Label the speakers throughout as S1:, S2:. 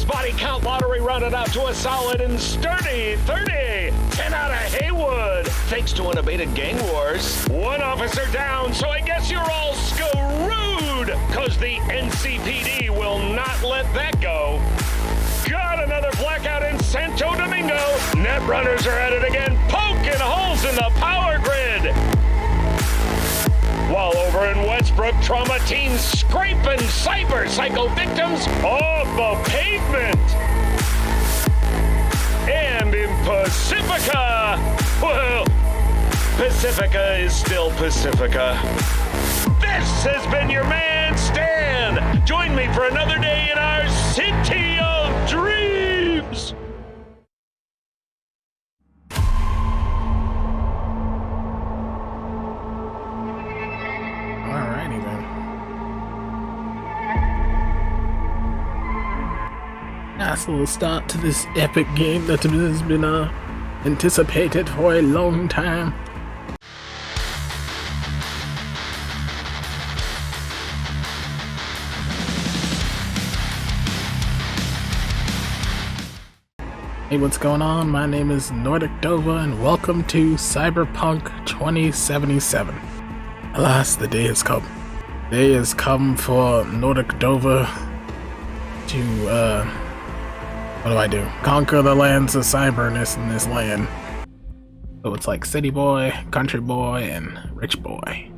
S1: body count lottery rounded out to a solid and sturdy 30. 10 out of Haywood, thanks to unabated gang wars. One officer down, so I guess you're all screwed, cause the NCPD will not let that go. Got another blackout in Santo Domingo. Netrunners are at it again, poking holes in the power grid. While over in Westbrook, trauma teams scraping cyber psycho victims off the pavement. And in Pacifica, well, Pacifica is still Pacifica. This has been your man, Stan. Join me for another day in our city of dreams.
S2: Alrighty then. Nice little start to this epic game that has been anticipated for a long time. Hey, what's going on? My name is Nordic Dovah and welcome to Cyberpunk 2077. Alas, the day has come. The day has come for Nordic Dovah to, what do? Conquer the lands of cyberness in this land. So it's like city boy, country boy, and rich boy.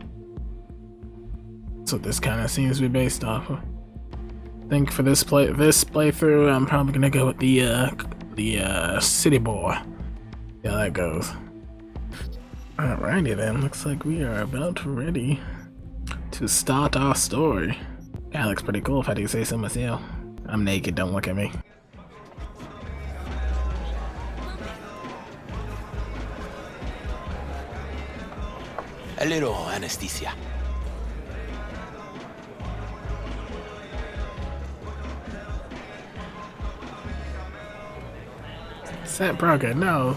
S2: That's what this kind of seems to be based off of. I think for this playthrough, I'm probably gonna go with the city boy. Yeah, that goes. Alrighty then, looks like we are about ready to start our story. That looks pretty cool if I do say so myself. I'm naked, don't look at me.
S3: A little anesthesia.
S2: Set Broker, no.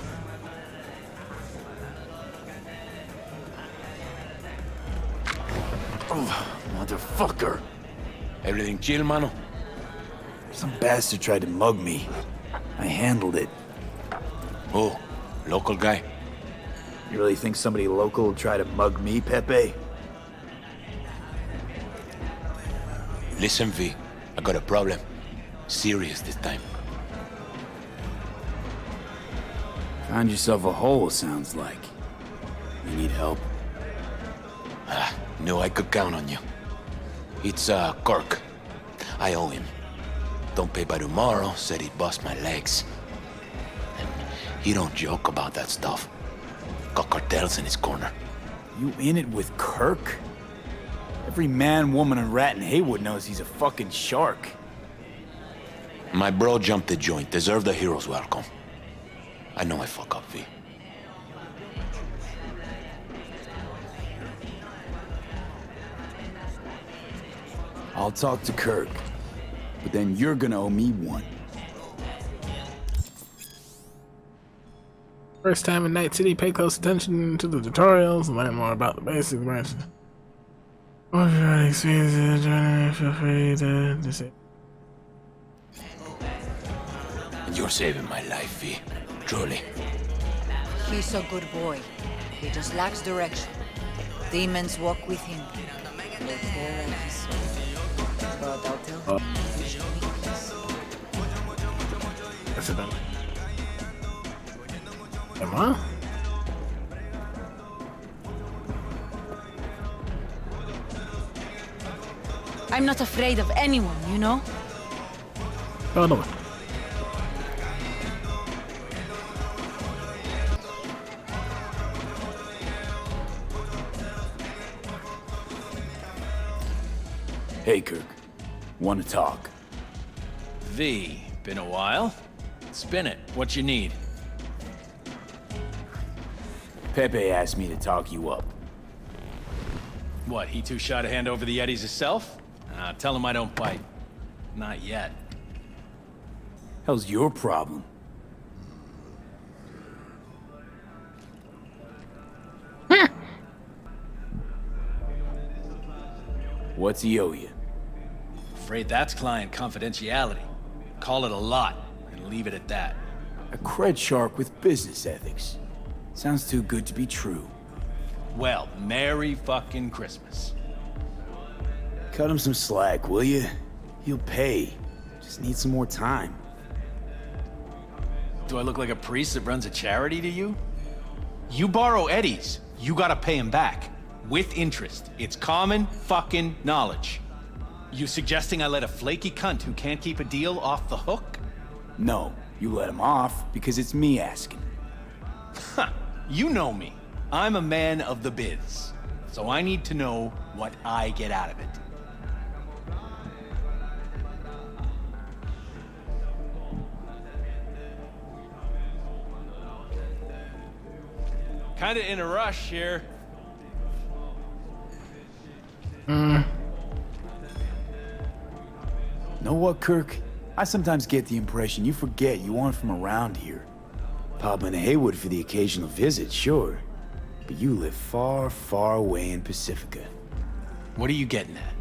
S4: Oh, motherfucker.
S3: Everything chill, mano?
S4: Some bastard tried to mug me. I handled it.
S3: Oh, local guy.
S4: You really think somebody local will try to mug me, Pepe?
S3: Listen, V. I got a problem. Serious this time.
S4: Found yourself a hole, sounds like. You need help?
S3: Knew I could count on you. It's, Kirk. I owe him. Don't pay by tomorrow, said he'd bust my legs. And he don't joke about that stuff. Got cartels in his corner.
S4: You in it with Kirk? Every man, woman, and rat in Haywood knows he's a fucking shark.
S3: My bro jumped the joint, deserved a hero's welcome. I know I fuck up, V.
S4: I'll talk to Kirk, but then you're gonna owe me one.
S2: First time in Night City, pay close attention to the tutorials and learn more about the basics. Feel free to disable.
S3: And you're saving my life, V. Truly.
S5: He's a good boy. He just lacks direction. Demons walk with him. They pull at his soul. But I'll tell him you should make peace.
S2: That's it then. Am I?
S5: I'm not afraid of anyone, you know?
S2: Oh no.
S4: Hey, Kirk. Wanna talk?
S6: V, been a while? Spin it. What you need?
S4: Pepe asked me to talk you up.
S6: What, he too shy to hand over the Yetis himself? Tell him I don't bite. Not yet.
S4: Hell's your problem? What's he owe you?
S6: Afraid that's client confidentiality. Call it a lot, and leave it at that.
S4: A cred shark with business ethics. Sounds too good to be true.
S6: Well, Merry fucking Christmas.
S4: Cut him some slack, will you? He'll pay. Just need some more time.
S6: Do I look like a priest that runs a charity to you? You borrow Eddie's, you gotta pay him back. With interest. It's common fucking knowledge. You suggesting I let a flaky cunt who can't keep a deal off the hook?
S4: No, you let him off because it's me asking.
S6: Huh, you know me. I'm a man of the biz. So I need to know what I get out of it. Kinda in a rush here.
S4: Know what, Kirk? I sometimes get the impression you forget you aren't from around here. Pop into Haywood for the occasional visit, sure. But you live far, far away in Pacifica.
S6: What are you getting at?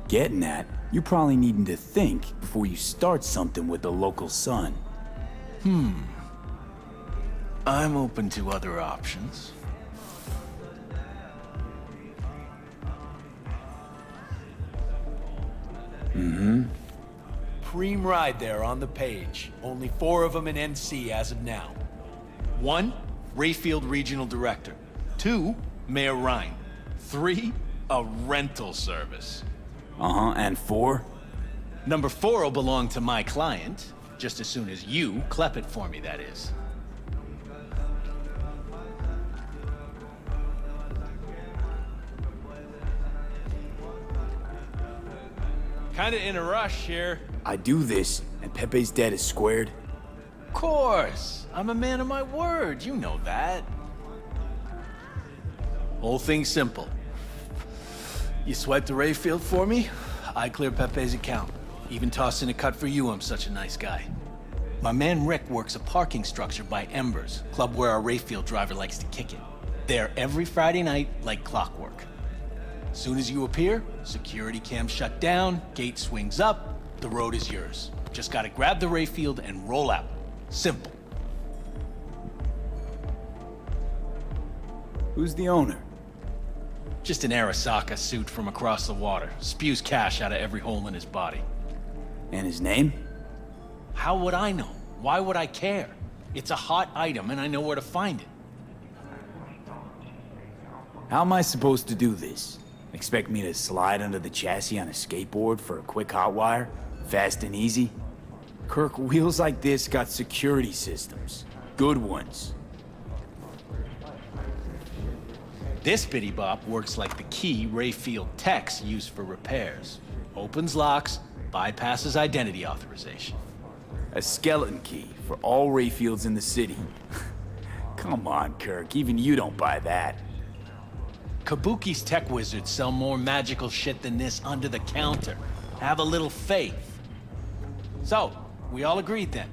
S4: Getting at, you're probably needing to think before you start something with the local sun.
S6: I'm open to other options. Preem ride there on the page. Only 4 of them in NC as of now. 1, Rayfield Regional Director. 2, Mayor Ryan. 3, a rental service.
S4: And 4?
S6: Number 4 will belong to my client, just as soon as you clep it for me, that is. Kinda in a rush here.
S4: I do this, and Pepe's debt is squared.
S6: Of course. I'm a man of my word. You know that. Whole thing's simple. You swipe the Rayfield for me, I clear Pepe's account. Even toss in a cut for you, I'm such a nice guy. My man Rick works a parking structure by Embers, club where our Rayfield driver likes to kick it. There every Friday night, like clockwork. Soon as you appear, security cam shut down, gate swings up, the road is yours. Just gotta grab the Rayfield and roll out. Simple.
S4: Who's the owner?
S6: Just an Arasaka suit from across the water. Spews cash out of every hole in his body.
S4: And his name?
S6: How would I know? Why would I care? It's a hot item and I know where to find it.
S4: How am I supposed to do this? Expect me to slide under the chassis on a skateboard for a quick hot wire? Fast and easy? Kirk, wheels like this got security systems. Good ones.
S6: This bitty bop works like the key Rayfield techs use for repairs. Opens locks, bypasses identity authorization.
S4: A skeleton key for all Rayfields in the city. Come on, Kirk, even you don't buy that.
S6: Kabuki's tech wizards sell more magical shit than this under the counter. Have a little faith. So, we all agreed then.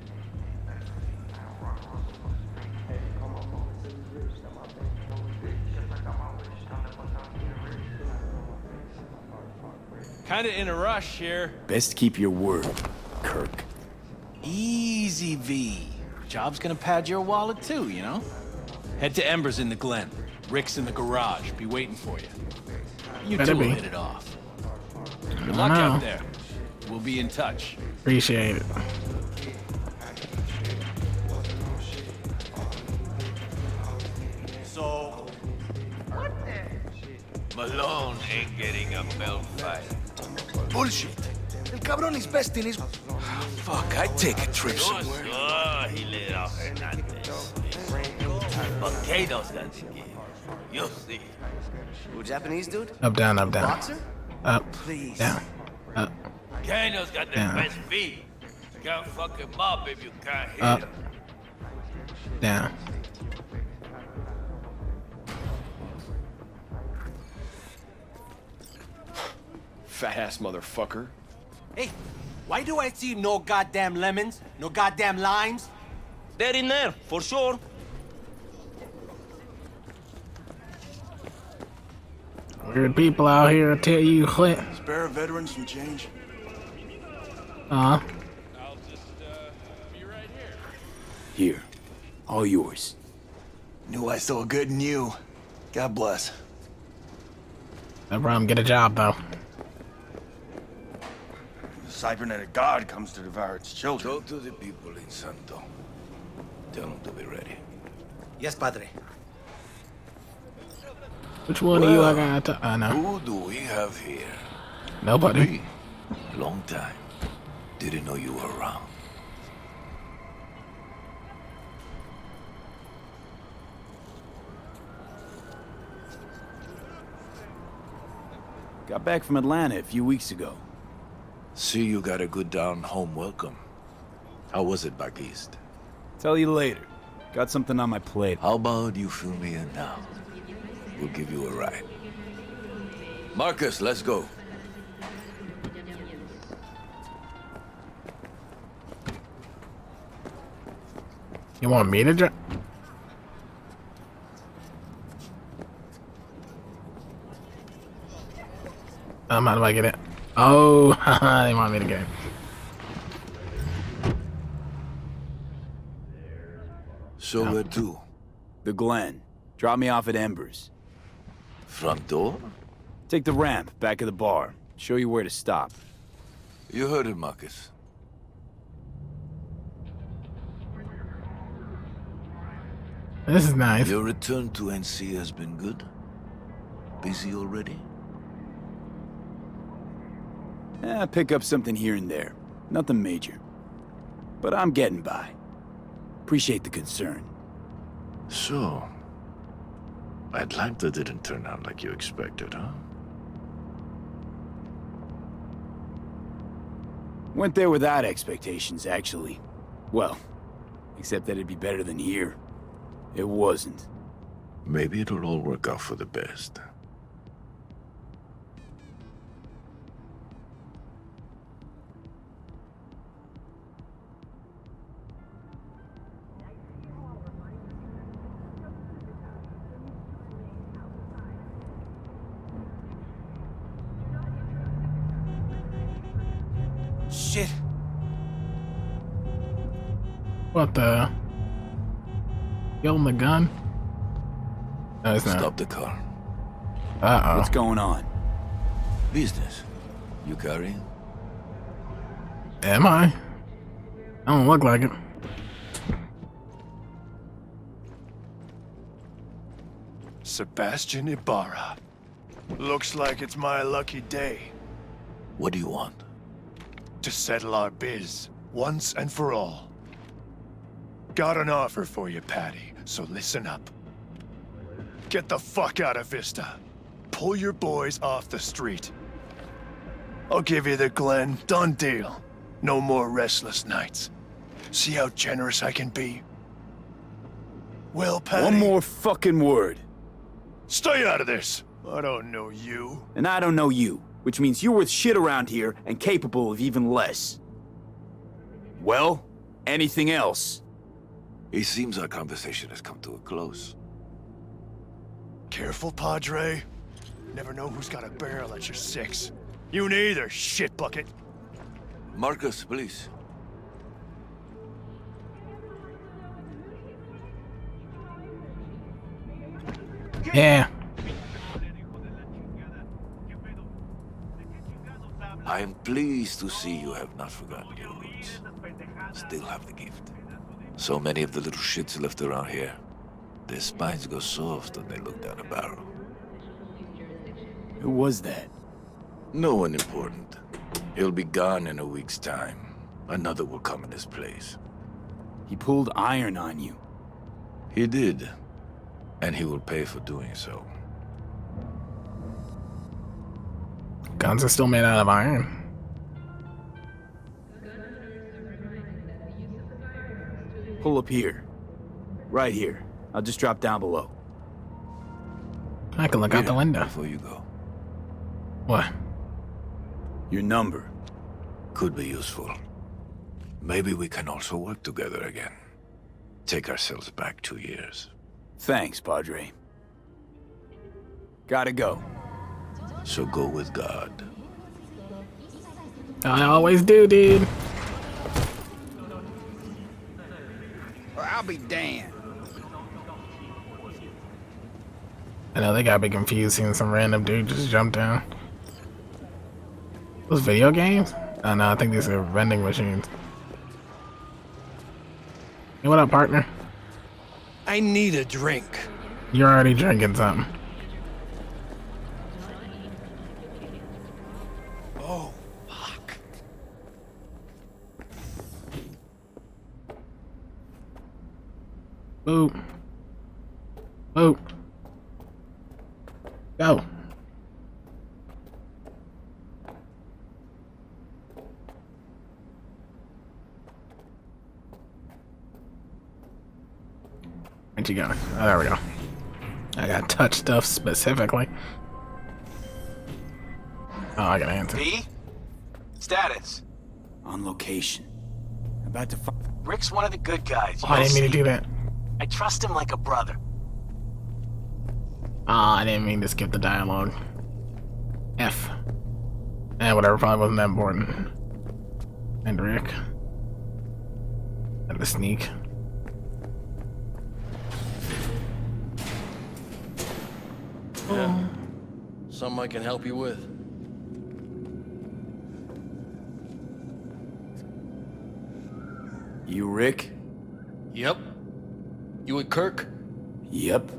S6: Kinda in a rush here.
S4: Best keep your word, Kirk.
S6: Easy, V. Job's gonna pad your wallet too, you know? Head to Embers in the Glen. Rick's in the garage. Be waiting for you. You
S2: Better
S6: two will
S2: be.
S6: hit it off. Good luck out there. We'll be in touch.
S2: Appreciate it.
S7: So, Malone ain't getting a belt fight.
S8: Bullshit. El cabrón is best in his... Fuck, I'd take a trip somewhere.
S7: Oh, he laid off Hernandez. But Kato's got the game. You'll see.
S8: Who, Japanese dude?
S2: Up, down, up, down.
S8: Boxer?
S2: Up,
S8: Please.
S2: down, up,
S7: Kato's got the
S2: Yeah.
S7: best feet. Can't fuck him up if you can't hit
S2: up,
S7: him.
S2: down.
S9: Fat ass motherfucker.
S10: Hey, why do I see no goddamn lemons? No goddamn limes?
S7: They're in there, for sure.
S2: Weird people out here, I tell you, Clint.
S8: Spare veterans some change.
S2: Uh-huh.
S4: All yours.
S8: Knew I saw good in you. God bless.
S2: No problem. Get a job though.
S9: The cybernetic god comes to devour its children.
S3: Talk to the people in Santo. Tell them to be ready.
S10: Yes, Padre.
S2: Which one of you I got to? I know.
S3: Who do we have here?
S2: Nobody.
S3: Me. Long time. Didn't know you were around.
S4: Got back from Atlanta a few weeks ago.
S3: See, you got a good down-home welcome. How was it back east?
S4: Tell you later. Got something on my plate.
S3: How about you fill me in now? We'll give you a ride. Marcus, let's go.
S2: You want me to drive? How do I get it? Oh, they want me to get it.
S3: So where to?
S4: The Glen. Drop me off at Embers.
S3: Front door?
S4: Take the ramp, back of the bar. Show you where to stop.
S3: You heard it, Marcus.
S2: This is nice.
S3: Your return to NC has been good? Busy already?
S4: Pick up something here and there. Nothing major. But I'm getting by. Appreciate the concern.
S3: So, Atlanta didn't turn out like you expected, huh?
S4: Went there without expectations, actually. Well, except that it'd be better than here. It wasn't.
S3: Maybe it'll all work out for the best.
S10: Shit.
S2: What the? Yelling the gun? No, it's not.
S3: Stop the car.
S2: Uh-oh.
S4: What's going on?
S3: Business. You carrying?
S2: Am I? I don't look like it.
S8: Sebastian Ibarra. Looks like it's my lucky day
S3: What do you want?
S8: to settle our biz once and for all. Got an offer for you, Patty, so listen up. Get the fuck out of Vista. Pull your boys off the street. I'll give you the Glen. Done deal. No more restless nights. See how generous I can be? Well, Patty...
S4: One more fucking word.
S8: Stay out of this! I don't know you.
S4: And I don't know you, which means you're worth shit around here and capable of even less. Well, anything else?
S3: It seems our conversation has come to a close.
S8: Careful, Padre. Never know who's got a barrel at your six. You neither, shit bucket.
S3: Marcus, please.
S2: Yeah.
S3: I am pleased to see you have not forgotten your roots. Still have the gift. So many of the little shits left around here. Their spines go soft when they look down a barrel.
S4: Who was that?
S3: No one important. He'll be gone in a week's time. Another will come in his place.
S4: He pulled iron on you.
S3: He did. And he will pay for doing so.
S2: Guns are still made out of iron.
S4: Pull up here. Right here. I'll just drop down below.
S2: I can look out the window.
S3: Before you go.
S2: What?
S4: Your number.
S3: Could be useful. Maybe we can also work together again. Take ourselves back 2 years.
S4: Thanks, Padre. Gotta go.
S3: So go with God.
S2: I always do, dude.
S10: I'll be damned.
S2: I know they gotta be confused seeing some random dude just jump down. Those video games? Oh no, I think these are vending machines. Hey, what up, partner?
S6: I need a drink.
S2: You're already drinking something.
S6: Oh, fuck.
S2: Boop. Boop. Go. Where'd you go? Oh, there we go. I gotta touch stuff specifically. Oh, I gotta answer.
S10: B? Status.
S4: On location. About to find...
S10: Rick's one of the good guys.
S2: Oh, I didn't mean to do that.
S10: I trust him like a brother.
S2: Oh, I didn't mean to skip the dialogue. F. Whatever, probably wasn't that important. And Rick. And the sneak.
S6: Yeah. Something I can help you with.
S4: You Rick?
S6: Yep. You with Kirk?
S4: Yep.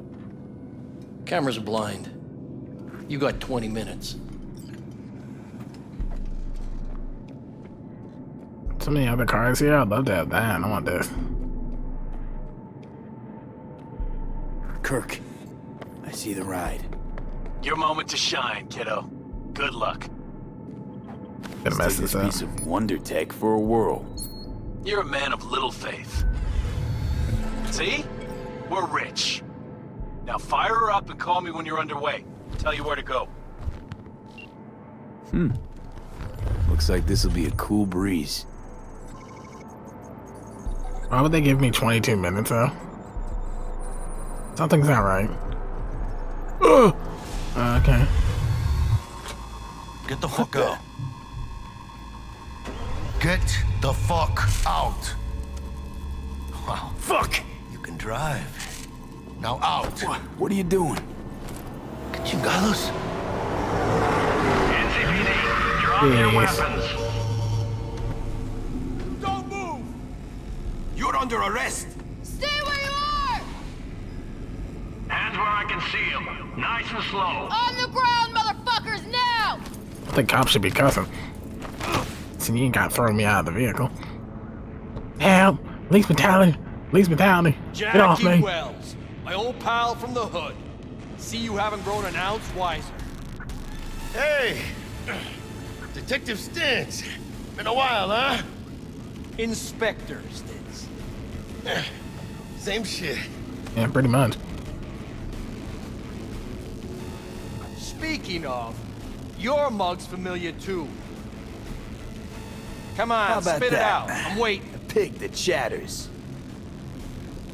S6: Cameras are blind. You got 20 minutes.
S2: So many other cars here. I'd love to have that. I want this.
S4: Kirk, I see the ride.
S10: Your moment to shine, kiddo. Good luck.
S2: Gonna mess this up.
S4: Piece of wonder tech for a whirl.
S10: You're a man of little faith. See? We're rich. Now fire her up and call me when you're underway. Tell you where to go.
S4: Looks like this'll be a cool breeze.
S2: Why would they give me 22 minutes though? Something's not right. Ugh. Okay.
S8: Get the fuck out. Get the fuck out. Wow.
S4: Fuck!
S8: You can drive. Now out.
S4: What are you doing?
S8: Chingados.
S1: NCPD, drop your
S2: Yes.
S1: weapons.
S10: Don't move! You're under arrest!
S5: Stay where you are!
S1: Hands where I can see them. Nice and slow.
S5: On the ground, motherfuckers, now!
S2: I think cops should be cussing. So you ain't got to throw me out of the vehicle. Help! Police brutality! Police brutality! Get off
S6: Jackie
S2: me!
S6: Wells, my old pal from the hood. See you haven't grown an ounce wiser.
S8: Hey! Detective Stintz. Been a while, huh?
S6: Inspector Stintz.
S8: Same shit.
S2: Yeah, pretty much.
S6: Speaking of, your mug's familiar too. Come
S4: How
S6: on,
S4: about
S6: spit it
S4: that?
S6: out. I'm waiting.
S4: A pig that chatters.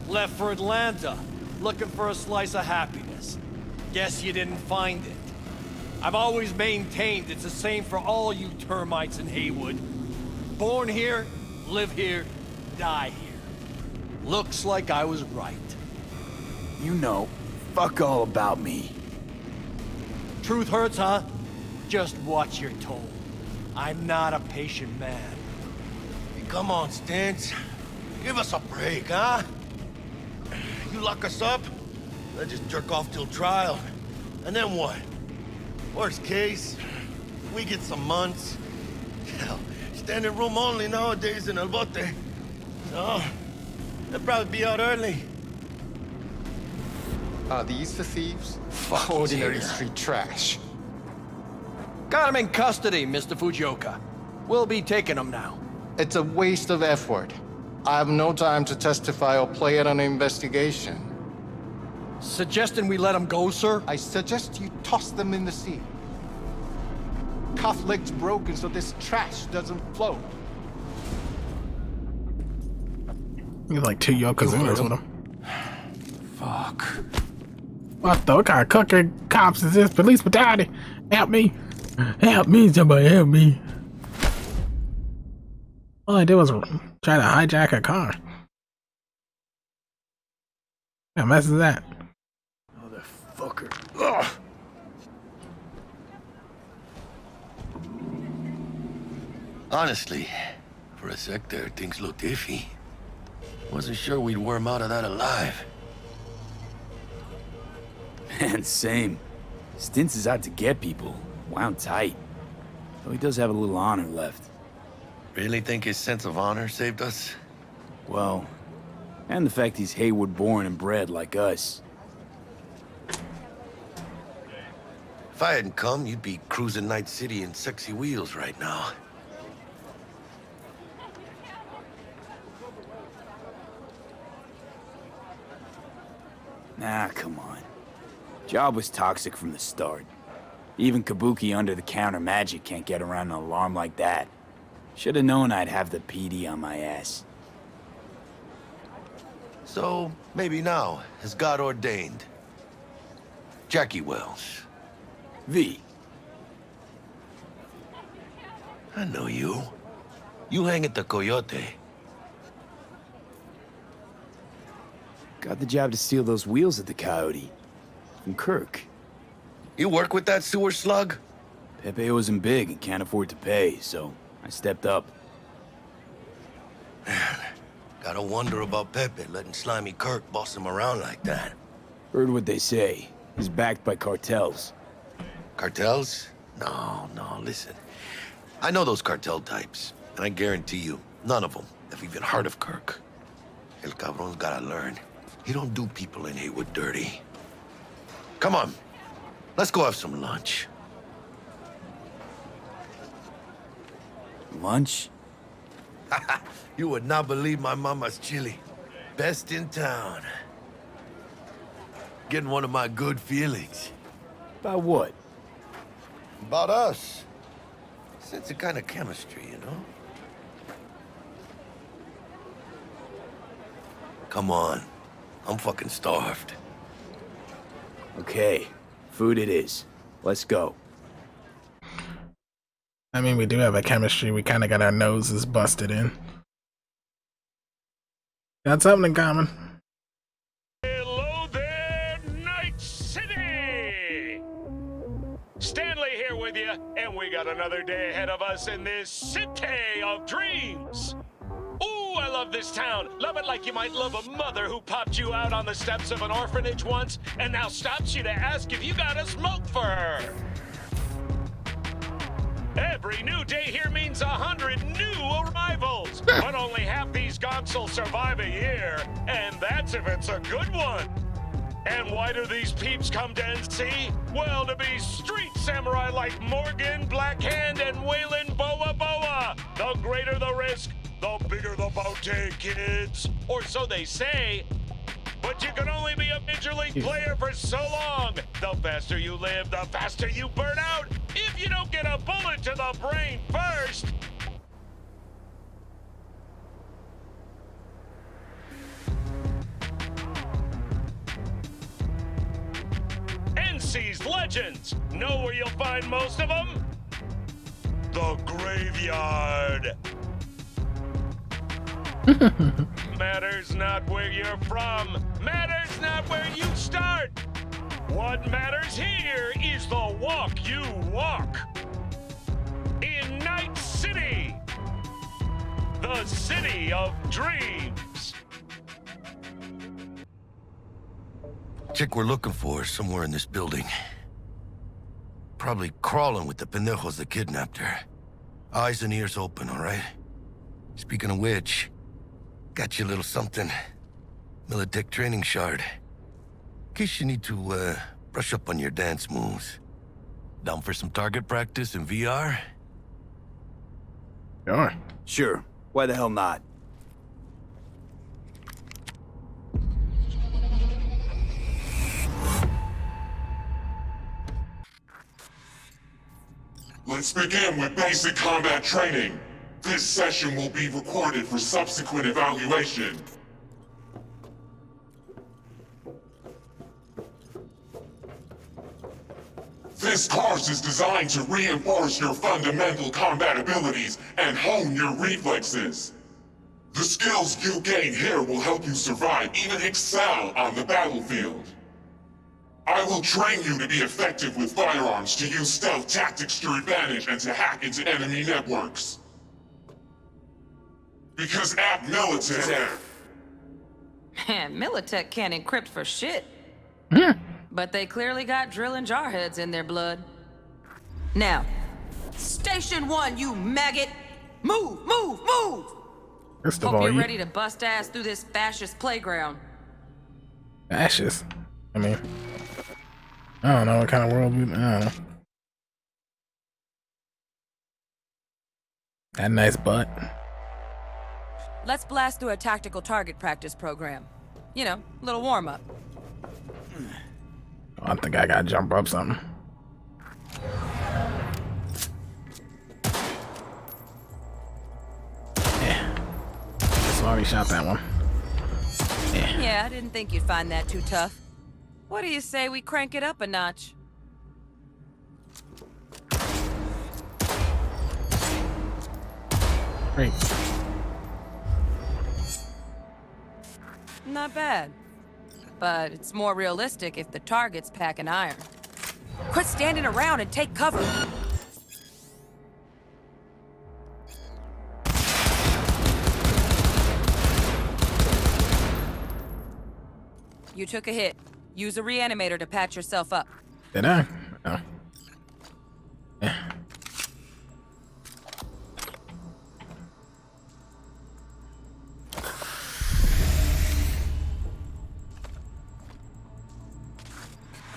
S6: Left for Atlanta, looking for a slice of happiness. Guess you didn't find it. I've always maintained it's the same for all you termites in Haywood. Born here, live here, die here. Looks like I was right.
S4: You know, fuck all about me.
S6: Truth hurts, huh? Just watch your tone. I'm not a patient man.
S8: Hey, come on, Stintz. Give us a break, huh? You lock us up, let's just jerk off till trial. And then what? Worst case, we get some months. Hell, standing room only nowadays in El Bote. So, they'll probably be out early.
S11: Are these the thieves?
S8: Fuck
S11: Ordinary
S8: yeah.
S11: street trash.
S6: Got him in custody, Mr. Fujioka. We'll be taking him now.
S11: It's a waste of effort. I have no time to testify or play at an investigation.
S6: Suggesting we let him go, sir?
S11: I suggest you toss them in the sea. Cuff legs broken so this trash doesn't float.
S2: He's like two Yokozunas with him.
S4: Fuck.
S2: What the? What kind of cooking cops is this? Police brutality! Help me! Help me! Somebody help me! All I did was try to hijack a car. What mess is that?
S4: fucker. Ugh.
S9: Honestly, for a sec there, things looked iffy. Wasn't sure we'd worm out of that alive.
S4: Man, same. Stints is out to get people. Wound tight. Though he does have a little honor left.
S9: Really think his sense of honor saved us?
S4: Well, and the fact he's Hayward born and bred like us.
S9: If I hadn't come, you'd be cruising Night City in sexy wheels right now.
S4: Nah, come on. Job was toxic from the start. Even Kabuki under-the-counter magic can't get around an alarm like that. Should've known I'd have the PD on my ass.
S9: So, maybe now, as God ordained. Jackie Wells.
S4: V.
S9: I know you. You hang at the Coyote.
S4: Got the job to steal those wheels at the Coyote. From Kirk.
S9: You work with that sewer slug?
S4: Pepe wasn't big and can't afford to pay, so I stepped up.
S9: Man, gotta wonder about Pepe letting slimy Kirk boss him around like that.
S4: Heard what they say. He's backed by cartels.
S9: Cartels? No, listen. I know those cartel types, and I guarantee you, none of them have even heard of Kirk. El cabron's gotta learn. He don't do people in Haywood dirty. Come on, let's go have some lunch.
S4: Lunch?
S9: You would not believe my mama's chili. Best in town. Getting one of my good feelings.
S4: About what?
S9: About us. Sense a kind of chemistry, you know? Come on. I'm fucking starved.
S4: Okay. Food it is. Let's go.
S2: I mean, we do have a chemistry. We kind of got our noses busted in. Got something in common.
S1: Hello there, Night City! Stanley here with you, and we got another day ahead of us in this city of dreams. Ooh, I love this town. Love it like you might love a mother who popped you out on the steps of an orphanage once and now stops you to ask if you got a smoke for her. Every new day here means 100 new arrivals, but only half these gonks will survive a year, and that's if it's a good one. And why do these peeps come to NC? Well, to be street samurai like Morgan, Blackhand, and Waylon Boa Boa. The greater the risk, the bigger the bounty, kids. Or so they say. But you can only be a Major League player for so long. The faster you live, the faster you burn out. If you don't get a bullet to the brain first. NC's legends. Know where you'll find most of them? The graveyard. Matters not where you're from. Matters not where you start. What matters here is the walk you walk. In Night City. The city of dreams.
S9: Chick we're looking for is somewhere in this building. Probably crawling with the pendejos that kidnapped her. Eyes and ears open, all right? Speaking of which, got you a little something. Militech training shard. In case you need to, brush up on your dance moves. Down for some target practice in VR?
S2: Sure.
S4: Sure. Why the hell not?
S12: Let's begin with basic combat training. This session will be recorded for subsequent evaluation. This course is designed to reinforce your fundamental combat abilities and hone your reflexes. The skills you gain here will help you survive, even excel on the battlefield. I I will train you to be effective with firearms, to use stealth tactics to your advantage, and to hack into enemy networks. Because at Militech...
S13: Militech can't encrypt for shit. But they clearly got drill and jar heads in their blood. Now, Station 1, you maggot! Move, move, move!
S2: First of
S13: Hope
S2: all,
S13: you're ready to bust ass through this fascist playground.
S2: Fascist? I mean, I don't know what kind of world we... I don't know. That nice butt.
S13: Let's blast through a tactical target practice program. You know, little warm-up.
S2: I think I gotta jump up something. Yeah. Just already shot that one.
S13: Yeah, I didn't think you'd find that too tough. What do you say we crank it up a notch?
S2: Great.
S13: Not bad. But it's more realistic if the target's packing iron. Quit standing around and take cover! You took a hit. Use a reanimator to patch yourself up.
S2: Did I? Oh. Yeah.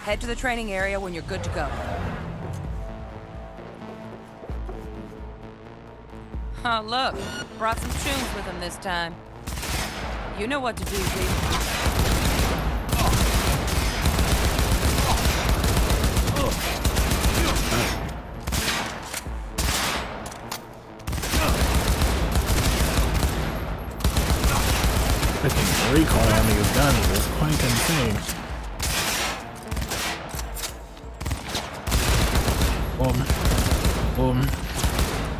S13: Head to the training area when you're good to go. Oh, look. Brought some tunes with him this time. You know what to do, V.
S2: Freaking recoil on these guns is quite insane. Boom. Boom.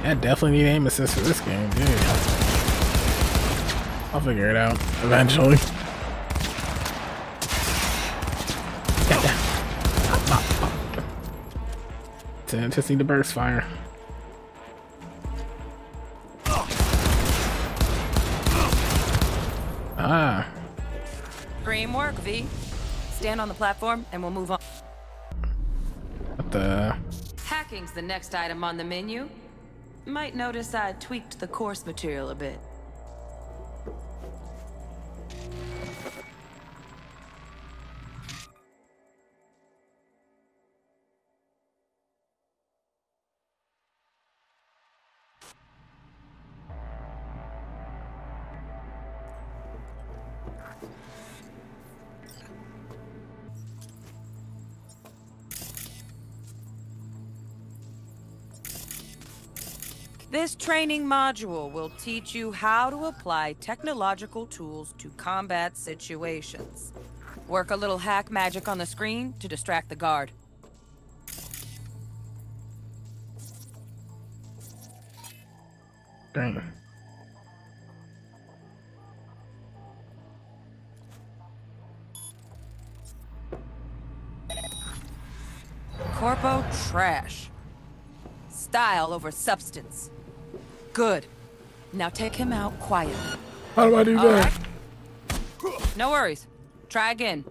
S2: Yeah, definitely need aim assist for this game, dude. I'll figure it out eventually. Just need to burst fire. Ah.
S13: Dream work, V. Stand on the platform and we'll move on.
S2: What the?
S13: Hacking's the next item on the menu. Might notice I tweaked the course material a bit. This training module will teach you how to apply technological tools to combat situations. Work a little hack magic on the screen to distract the guard.
S2: Dang.
S13: Corpo trash. Style over substance. Good. Now take him out quietly.
S2: How do I do that?
S13: Right. No worries. Try again.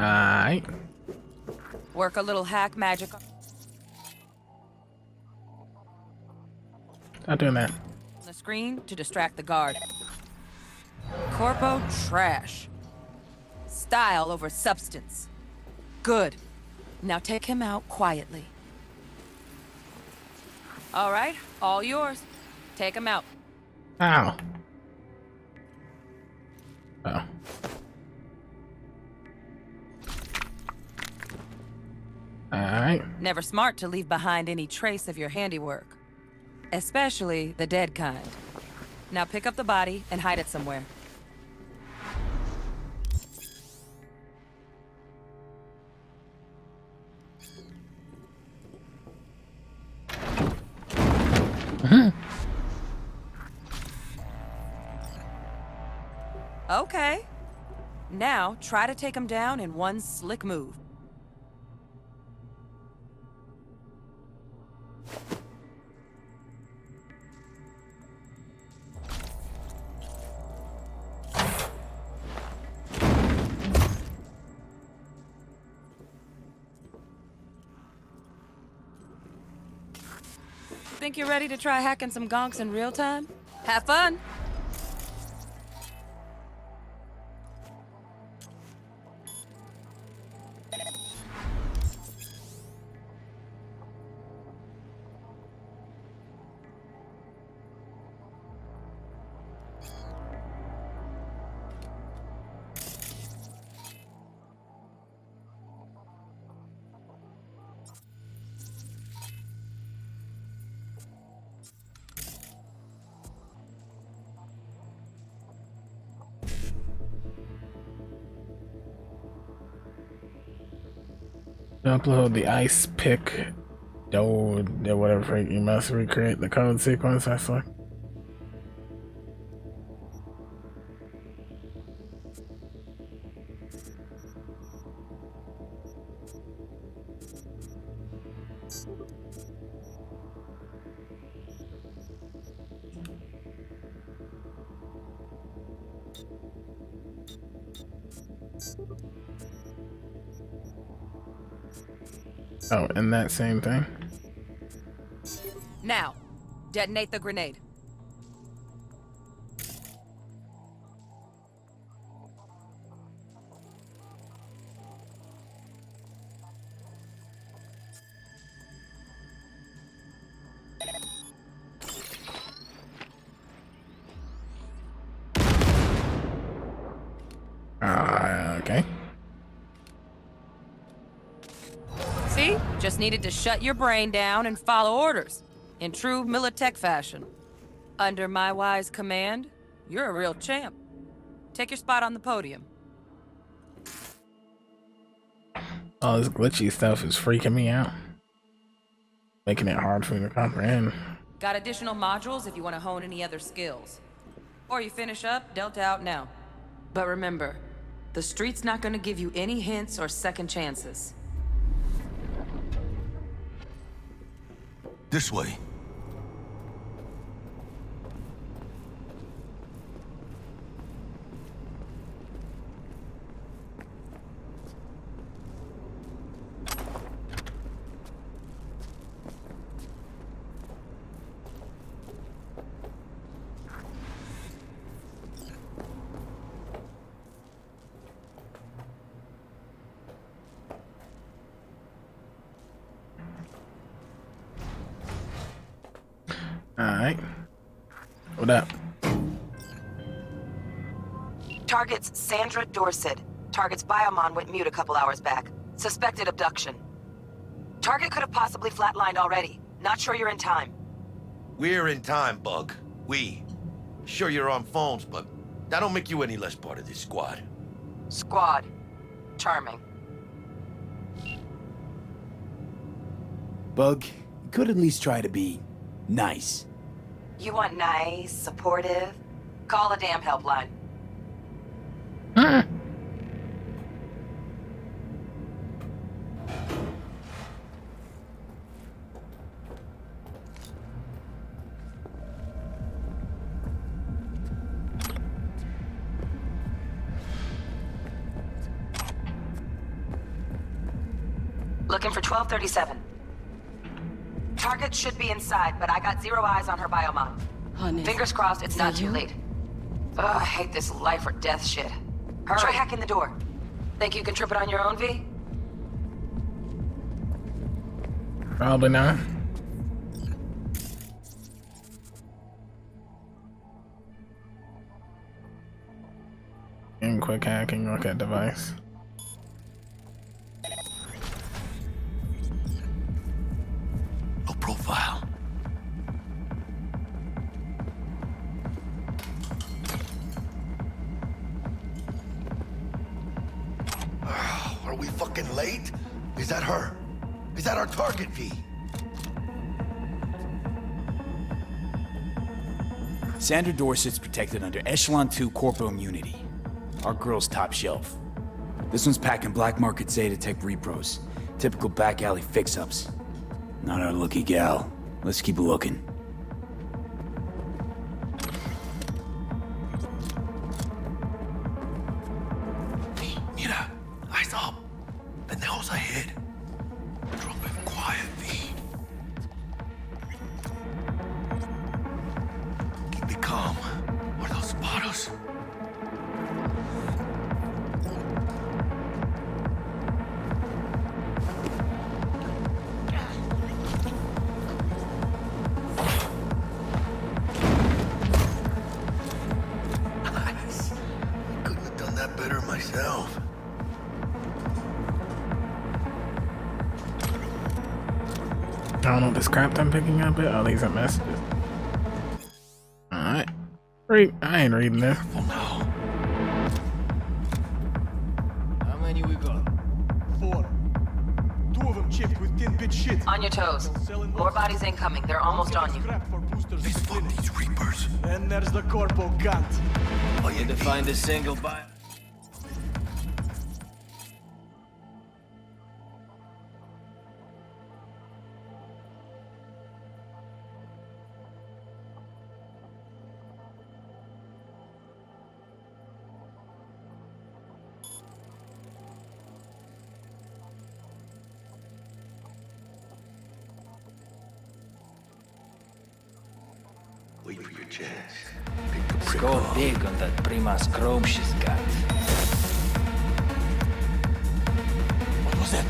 S2: Alright.
S13: Work a little hack magic
S2: Not doing that.
S13: on the screen to distract the guard. Corpo trash. Style over substance. Good. Now take him out quietly. All right, all yours. Take him out.
S2: Ow. Oh. Alright.
S13: Never smart to leave behind any trace of your handiwork. Especially the dead kind. Now pick up the body and hide it somewhere. Okay, Now, try to take him down in one slick move. Think you're ready to try hacking some gonks in real time? Have fun!
S2: Upload the ice pick. Whatever you must recreate the code sequence. I select. Oh, and that same thing.
S13: Now, detonate the grenade.
S2: Okay.
S13: See? Just needed to shut your brain down and follow orders. In true Militech fashion. Under my wise command, you're a real champ. Take your spot on the podium.
S2: All this glitchy stuff is freaking me out. Making it hard for me to comprehend.
S13: Got additional modules if you want to hone any other skills. Or you finish up, Delta out now. But remember, the street's not gonna give you any hints or second chances.
S9: This way.
S2: Alright. What up?
S14: Target's Sandra Dorset. Target's biomon went mute a couple hours back. Suspected abduction. Target could have possibly flatlined already. Not sure you're in time.
S9: We're in time, Bug. We. Sure you're on phones, but that don't make you any less part of this squad.
S14: Squad. Charming.
S4: Bug, you could at least try to be nice.
S14: You want nice, supportive? Call a damn helpline. Looking for 1237. Target should be inside, but I got zero eyes on her biomon.
S5: Honey,
S14: Fingers crossed it's not too late. Ugh, I hate this life or death shit. Hurry. Try hacking the door. Think you can trip it on your own, V?
S2: Probably not. And quick hacking, look at device.
S9: No profile. Are we fucking late? Is that her? Is that our target, V?
S4: Sandra Dorset's protected under Echelon 2 corporal immunity. Our girl's top shelf. This one's packing black market Zetatech repros. Typical back alley fix-ups. Not our lucky gal. Let's keep looking.
S9: Mira, eyes up. Pendejos ahead. Drop him quietly. Keep it calm. Or they'll spot us. Couldn't have done that better myself.
S2: I don't know what this crap I'm picking up. Oh, these are messages. Alright. I ain't reading this.
S11: How many we got? 4. 2 of them chipped with 10-bit shit.
S14: On your toes. More bodies incoming. They're almost on you.
S9: These fuck these reapers.
S11: And there's the corpo cunt.
S7: Oh, you to find a single buyer.
S9: Wait for your chance.
S7: Score big on that Prima's chrome she's got.
S9: What was that?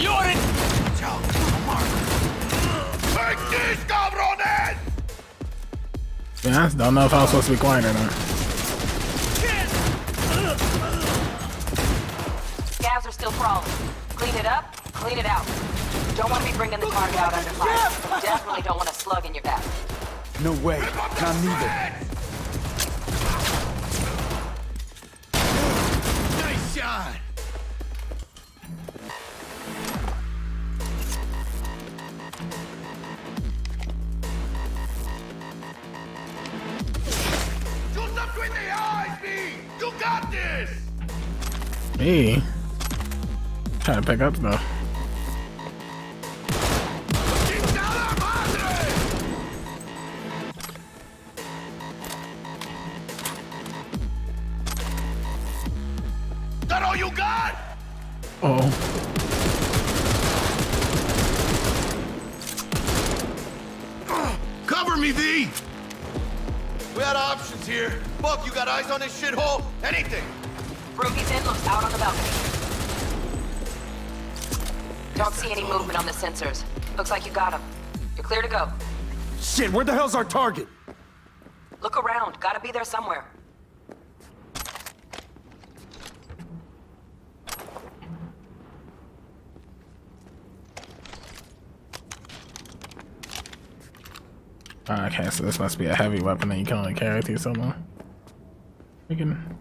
S7: You're in!
S9: Ciao, Mark. Take this, cabrones!
S2: Yeah, don't know if I was supposed to be quiet or not.
S14: Scavs are still crawling. Clean it up, clean it out. Don't want to be bringing the target out under fire. Definitely don't want a slug in your back.
S4: No way. Not neither.
S9: Nice shot! Shoot them between the eyes, me! You got this!
S2: Me? Trying to pick up stuff.
S9: That all you got?
S2: Oh.
S9: Cover me, V! We had options here. Buck, you got eyes on this shithole? Anything?
S14: Ruby's in looks out on the balcony. Don't see any movement on the sensors. Looks like you got him. You're clear to go.
S4: Shit, where the hell's our target?
S14: Look around. Gotta be there somewhere.
S2: Okay, so this must be a heavy weapon that you can only carry with you so long. We can.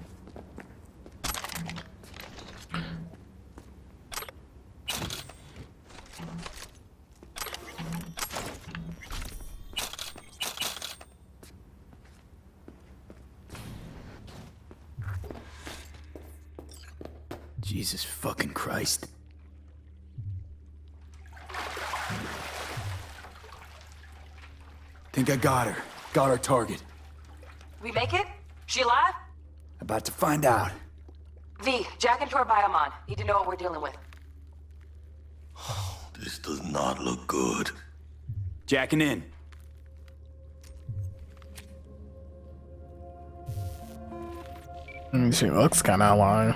S4: Jesus fucking Christ. Think I got her. Got our target.
S14: We make it? She alive?
S4: About to find out.
S14: V, jack into her biomon. Need to know what we're dealing with.
S9: This does not look good.
S4: Jacking in.
S2: She looks kind of long.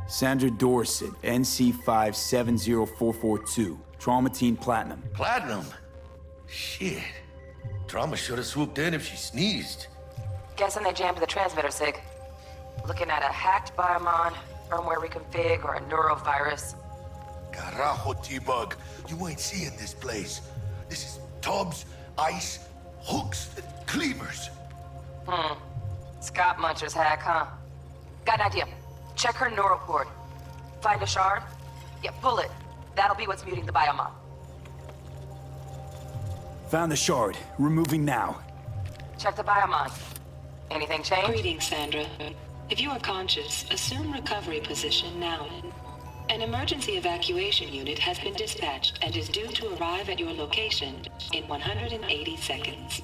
S4: Sandra Dorset, NC570442. Traumatine Platinum.
S9: Platinum? Shit. Trauma should have swooped in if she sneezed.
S14: Guessing they jammed the transmitter, Sig. Looking at a hacked biomon, firmware reconfig, or a neurovirus.
S9: Carajo, T-Bug. You ain't seeing this place. This is tubs, ice, hooks, and cleavers.
S14: Scott Muncher's hack, huh? Got an idea. Check her neural cord. Find a shard? Yeah, pull it. That'll be what's muting the biomon.
S4: Found the shard. Removing now.
S14: Check the biomon. Anything change?
S15: Greetings, Sandra. If you are conscious, assume recovery position now. An emergency evacuation unit has been dispatched and is due to arrive at your location in 180 seconds.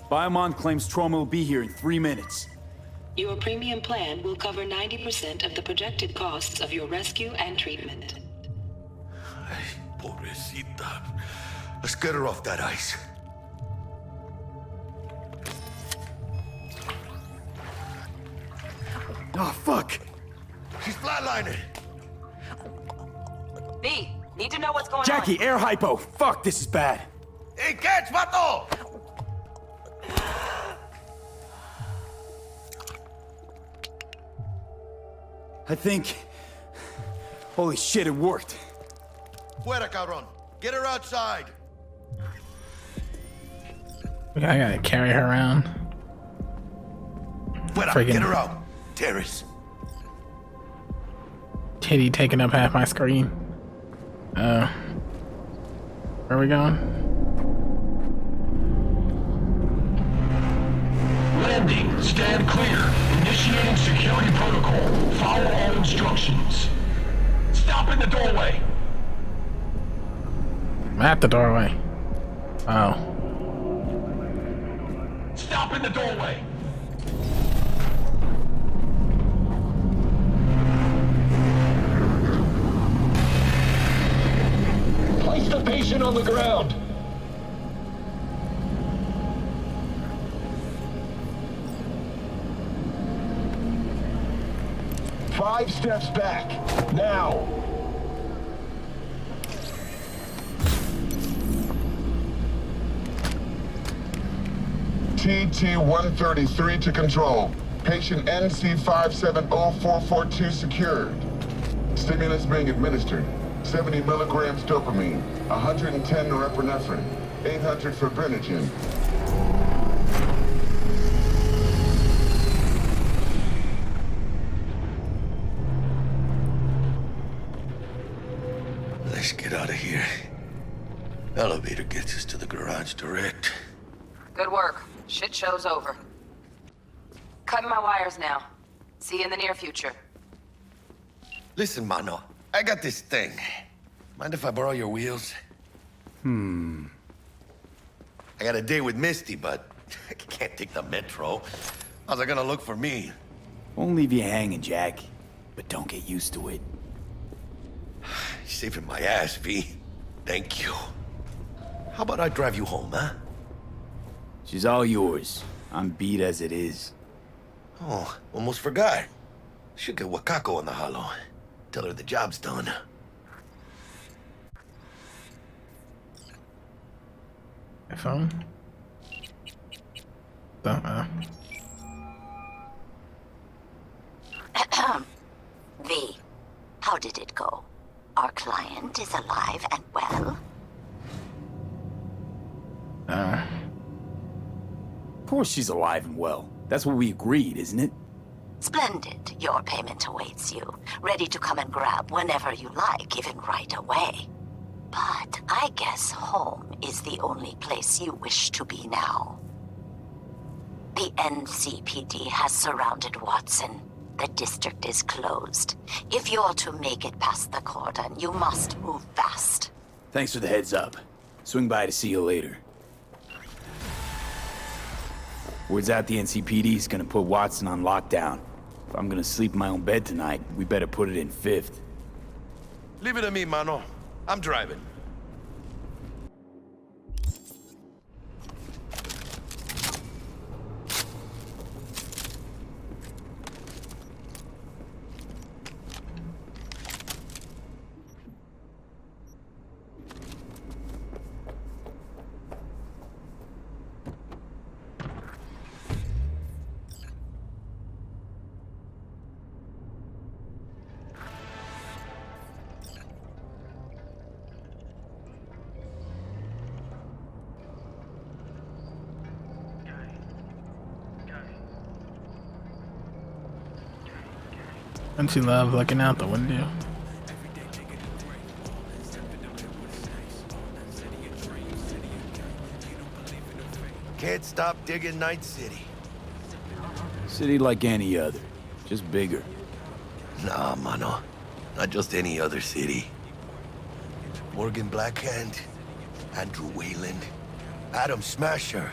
S4: Biomon claims trauma will be here in 3 minutes.
S15: Your premium plan will cover 90% of the projected costs of your rescue and treatment.
S9: Ay, pobrecita. Let's get her off that ice.
S4: Oh, fuck!
S9: She's flatlining.
S14: V, need to know what's going
S4: Jackie,
S14: on.
S4: air hypo! Fuck, this is bad.
S9: Hey, catch, vato!
S4: I think... Holy shit, it worked.
S9: Fuera, cabrón. Get her outside.
S2: I gotta carry her around.
S9: Fuera,
S2: Friggin'
S9: get her out. Terrace.
S2: Titty taking up half my screen. Where are we going?
S1: Landing. Stand clear. Initiating security protocol. Follow all instructions. Stop in the doorway.
S2: I'm at the doorway. Oh.
S1: Stop in the doorway. Place the patient on the ground. Five steps back. Now.
S16: TT-133 to control. Patient NC570442 secured. Stimulus being administered. 70 milligrams dopamine, 110 norepinephrine, 800 fibrinogen.
S9: Let's get out of here. Elevator gets us to the garage direct.
S14: Good work. Shit show's over. Cutting my wires now. See you in the near future.
S9: Listen, mano. I got this thing. Mind if I borrow your wheels? I got a date with Misty, but I can't take the metro. How's it gonna look for me?
S4: Won't leave you hanging, Jack. But don't get used to it.
S9: You're saving my ass, V. Thank you. How about I drive you home, huh?
S4: She's all yours. I'm beat as it is.
S9: Oh, almost forgot. Should get Wakako on the holo. Tell her the job's done.
S2: My phone?
S17: V, how did it go? Our client is alive and well?
S4: Of course she's alive and well. That's what we agreed, isn't it?
S17: Splendid. Your payment awaits you. Ready to come and grab whenever you like, even right away. But I guess home is the only place you wish to be now. The NCPD has surrounded Watson. The district is closed. If you're to make it past the cordon, you must move fast.
S4: Thanks for the heads up. Swing by to see you later. Word's out the NCPD's gonna put Watson on lockdown. If I'm gonna sleep in my own bed tonight, we better put it in 5th.
S9: Leave it to me, mano. I'm driving.
S2: Don't you love looking out the window?
S9: Can't stop digging Night City.
S4: City like any other, just bigger.
S9: Nah, mano. Not just any other city. Morgan Blackhand, Andrew Wayland, Adam Smasher.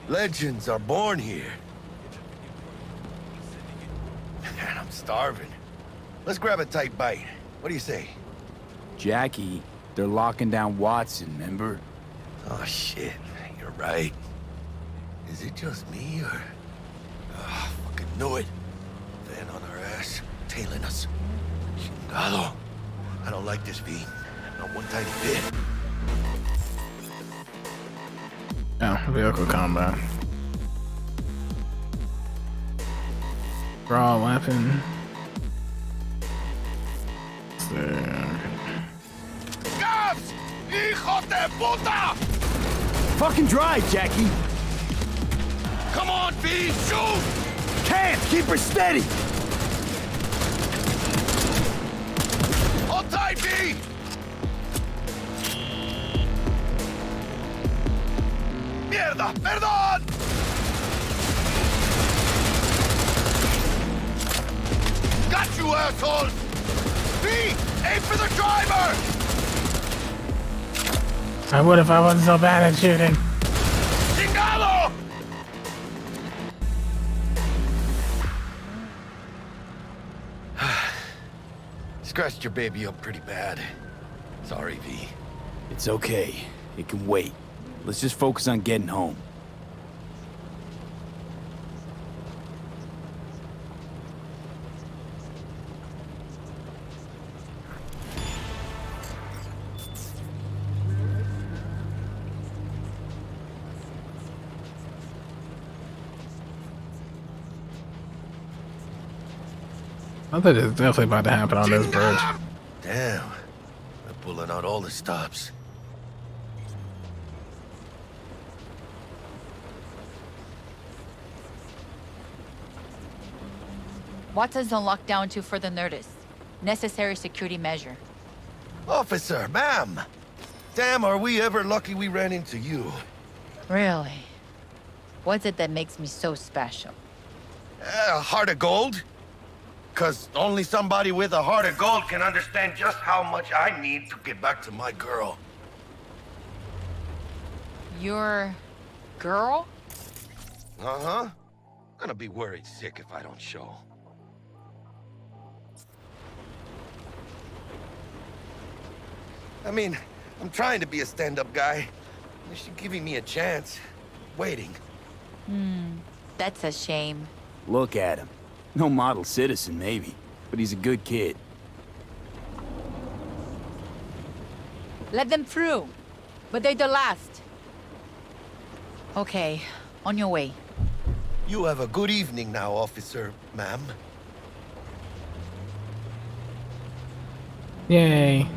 S9: Legends are born here. Man, I'm starving. Let's grab a tight bite. What do you say?
S4: Jackie, they're locking down Watson, remember?
S9: Oh, shit. You're right. Is it just me, or... Oh, fucking knew it. Van on our ass, tailing us. Chingado. I don't like this, V. Not one tiny bit.
S2: Oh, vehicle combat. Raw weapon.
S9: Gas! Hijo de puta!
S4: Fucking drive, Jackie!
S9: Come on, V! Shoot!
S4: Can't! Keep her steady!
S9: Hold tight, V! Mierda! Perdón! Got you, asshole! V! Aim for the driver!
S2: I would if I wasn't so bad at shooting.
S9: Chingado! Scratched your baby up pretty bad. Sorry, V.
S4: It's okay. It can wait. Let's just focus on getting home.
S2: Something is definitely about to happen on this bridge.
S9: Damn. They're pulling out all the stops.
S18: Watson's on lockdown to further notice. Necessary security measure.
S9: Officer, ma'am! Damn, are we ever lucky we ran into you.
S18: Really? What's it that makes me so special?
S9: A heart of gold? 'Cause only somebody with a heart of gold can understand just how much I need to get back to my girl.
S18: Your... girl?
S9: Uh-huh. Gonna be worried sick if I don't show. I mean, I'm trying to be a stand-up guy. At least you're giving me a chance. Waiting.
S18: That's a shame.
S4: Look at him. No model citizen, maybe, but he's a good kid.
S18: Let them through. But they're the last. Okay, on your way.
S9: You have a good evening now, officer, ma'am.
S2: Yay.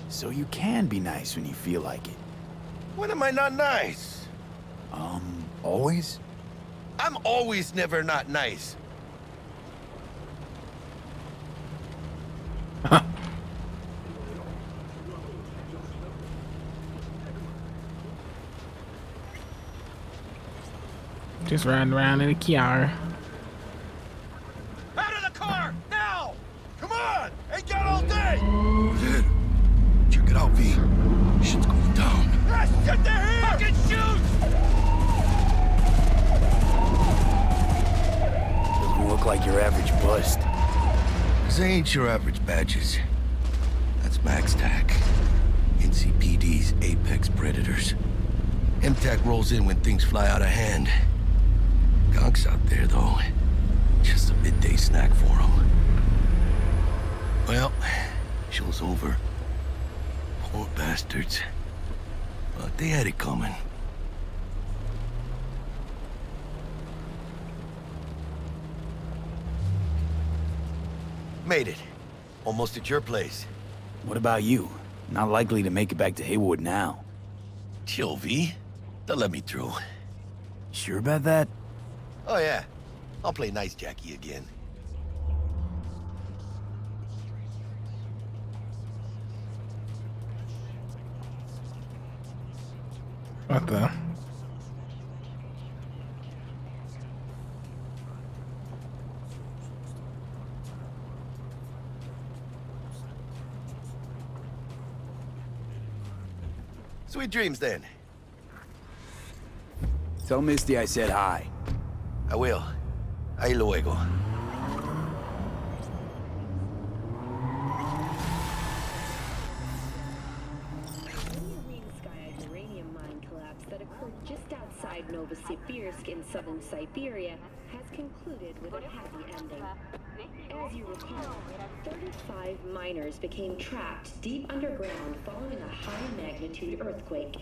S4: So you can be nice when you feel like it.
S9: When am I not nice?
S4: Always?
S9: I'm always never not nice.
S2: Just riding around in a car.
S9: Out of the car! Now! Come on! Ain't got all day! Check it out, V. Shit's going down. Yes, get there here! Fucking shoot!
S4: Doesn't look like your average bust.
S9: This ain't your average badges. That's Max TAC. NCPD's apex predators. MTAC rolls in when things fly out of hand. Gonk's out there, though. Just a midday snack for him. Well, show's over. Poor bastards. But they had it coming. Made it. Almost at your place.
S4: What about you? Not likely to make it back to Haywood now.
S9: Chill, V. They'll let me through.
S4: Sure about that?
S9: Oh, yeah. I'll play nice Jackie again.
S2: What the?
S9: Sweet dreams, then.
S4: Tell Misty I said hi.
S9: I will. Ahí luego.
S19: Uranium mine collapse that occurred just outside Novosibirsk in southern Siberia has concluded with a happy ending. As you recall, 35 miners became trapped deep underground following a high-magnitude earthquake.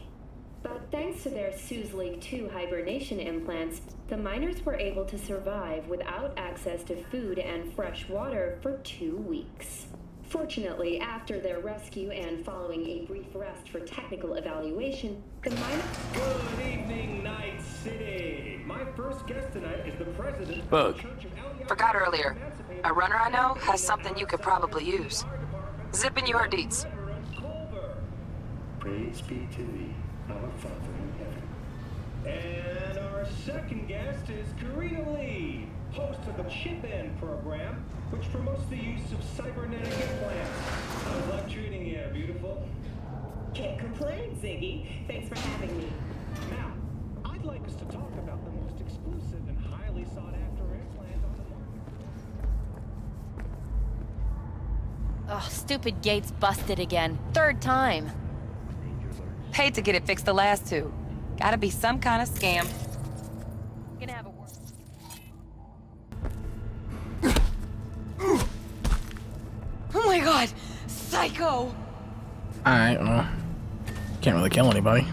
S19: But thanks to their Suze 2 hibernation implants, the miners were able to survive without access to food and fresh water for 2 weeks. Fortunately, after their rescue and following a brief rest for technical evaluation, the miners...
S1: Good evening, Night City. My first guest tonight is the president
S4: Bug.
S14: Forgot earlier. A runner I know has something you could probably use. Zip in your deets.
S1: Praise be to thee, our Father in heaven. And our second guest is Karina Lee, host of the Chip In program, which promotes the use of cybernetic implants. How's life treating you, beautiful?
S19: Can't complain, Ziggy. Thanks for having me.
S1: Now, I'd like us to talk about the most exclusive and highly sought-after implant on the market.
S18: Ugh, stupid gate's busted again. 3rd time.
S13: Paid to get it fixed the last 2. Gotta be some kind of scam.
S18: Gonna have a word. Oh my god! Psycho!
S2: Alright, well, can't really kill anybody.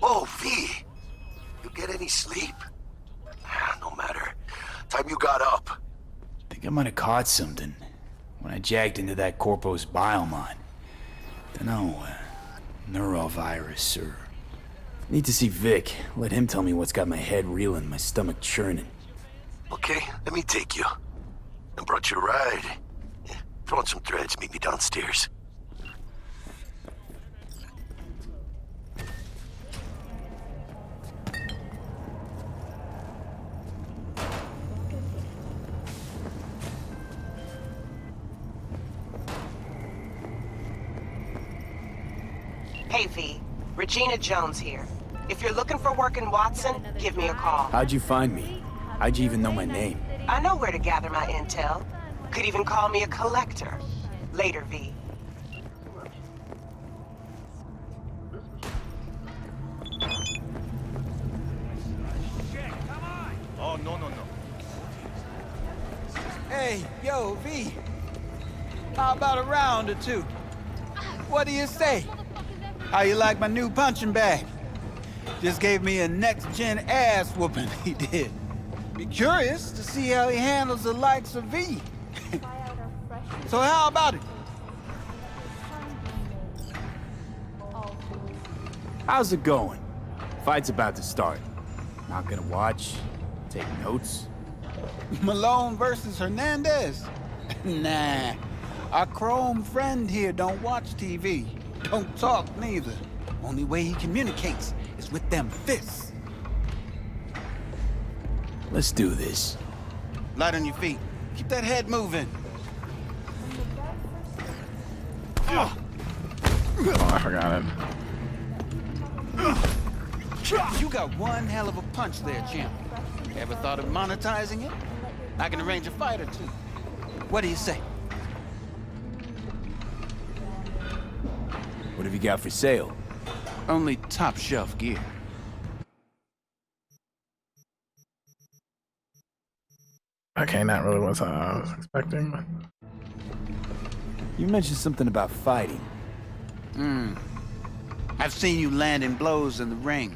S9: Oh, V! You get any sleep? No matter. Time you got up.
S4: Think I might have caught something when I jacked into that Corpo's biomon. Dunno, neurovirus or... Need to see Vic. Let him tell me what's got my head reeling, my stomach churning.
S9: Okay, let me take you. I brought you a ride. Yeah, throw on some threads, meet me downstairs.
S14: Hey, V. Regina Jones here. If you're looking for work in Watson, give me a call.
S4: How'd you find me? How'd you even know my name?
S14: I know where to gather my intel. Could even call me a collector. Later, V.
S7: Oh, no.
S20: Hey, yo, V. How about a round or two? What do you say? How you like my new punching bag? Just gave me a next-gen ass whooping, he did. Be curious to see how he handles the likes of V. So how about it?
S4: How's it going? Fight's about to start. Not gonna watch? Take notes?
S20: Malone versus Hernandez? Nah. Our chrome friend here don't watch TV. Don't talk neither. Only way he communicates is with them fists.
S4: Let's do this.
S20: Light on your feet. Keep that head moving.
S2: Oh, I forgot it.
S20: You got one hell of a punch there, champ. Ever thought of monetizing it? I can arrange a fight or two. What do you say?
S4: What have you got for sale?
S20: Only top shelf gear.
S2: Okay, not really what I was expecting. But...
S20: You mentioned something about fighting. I've seen you landing blows in the ring.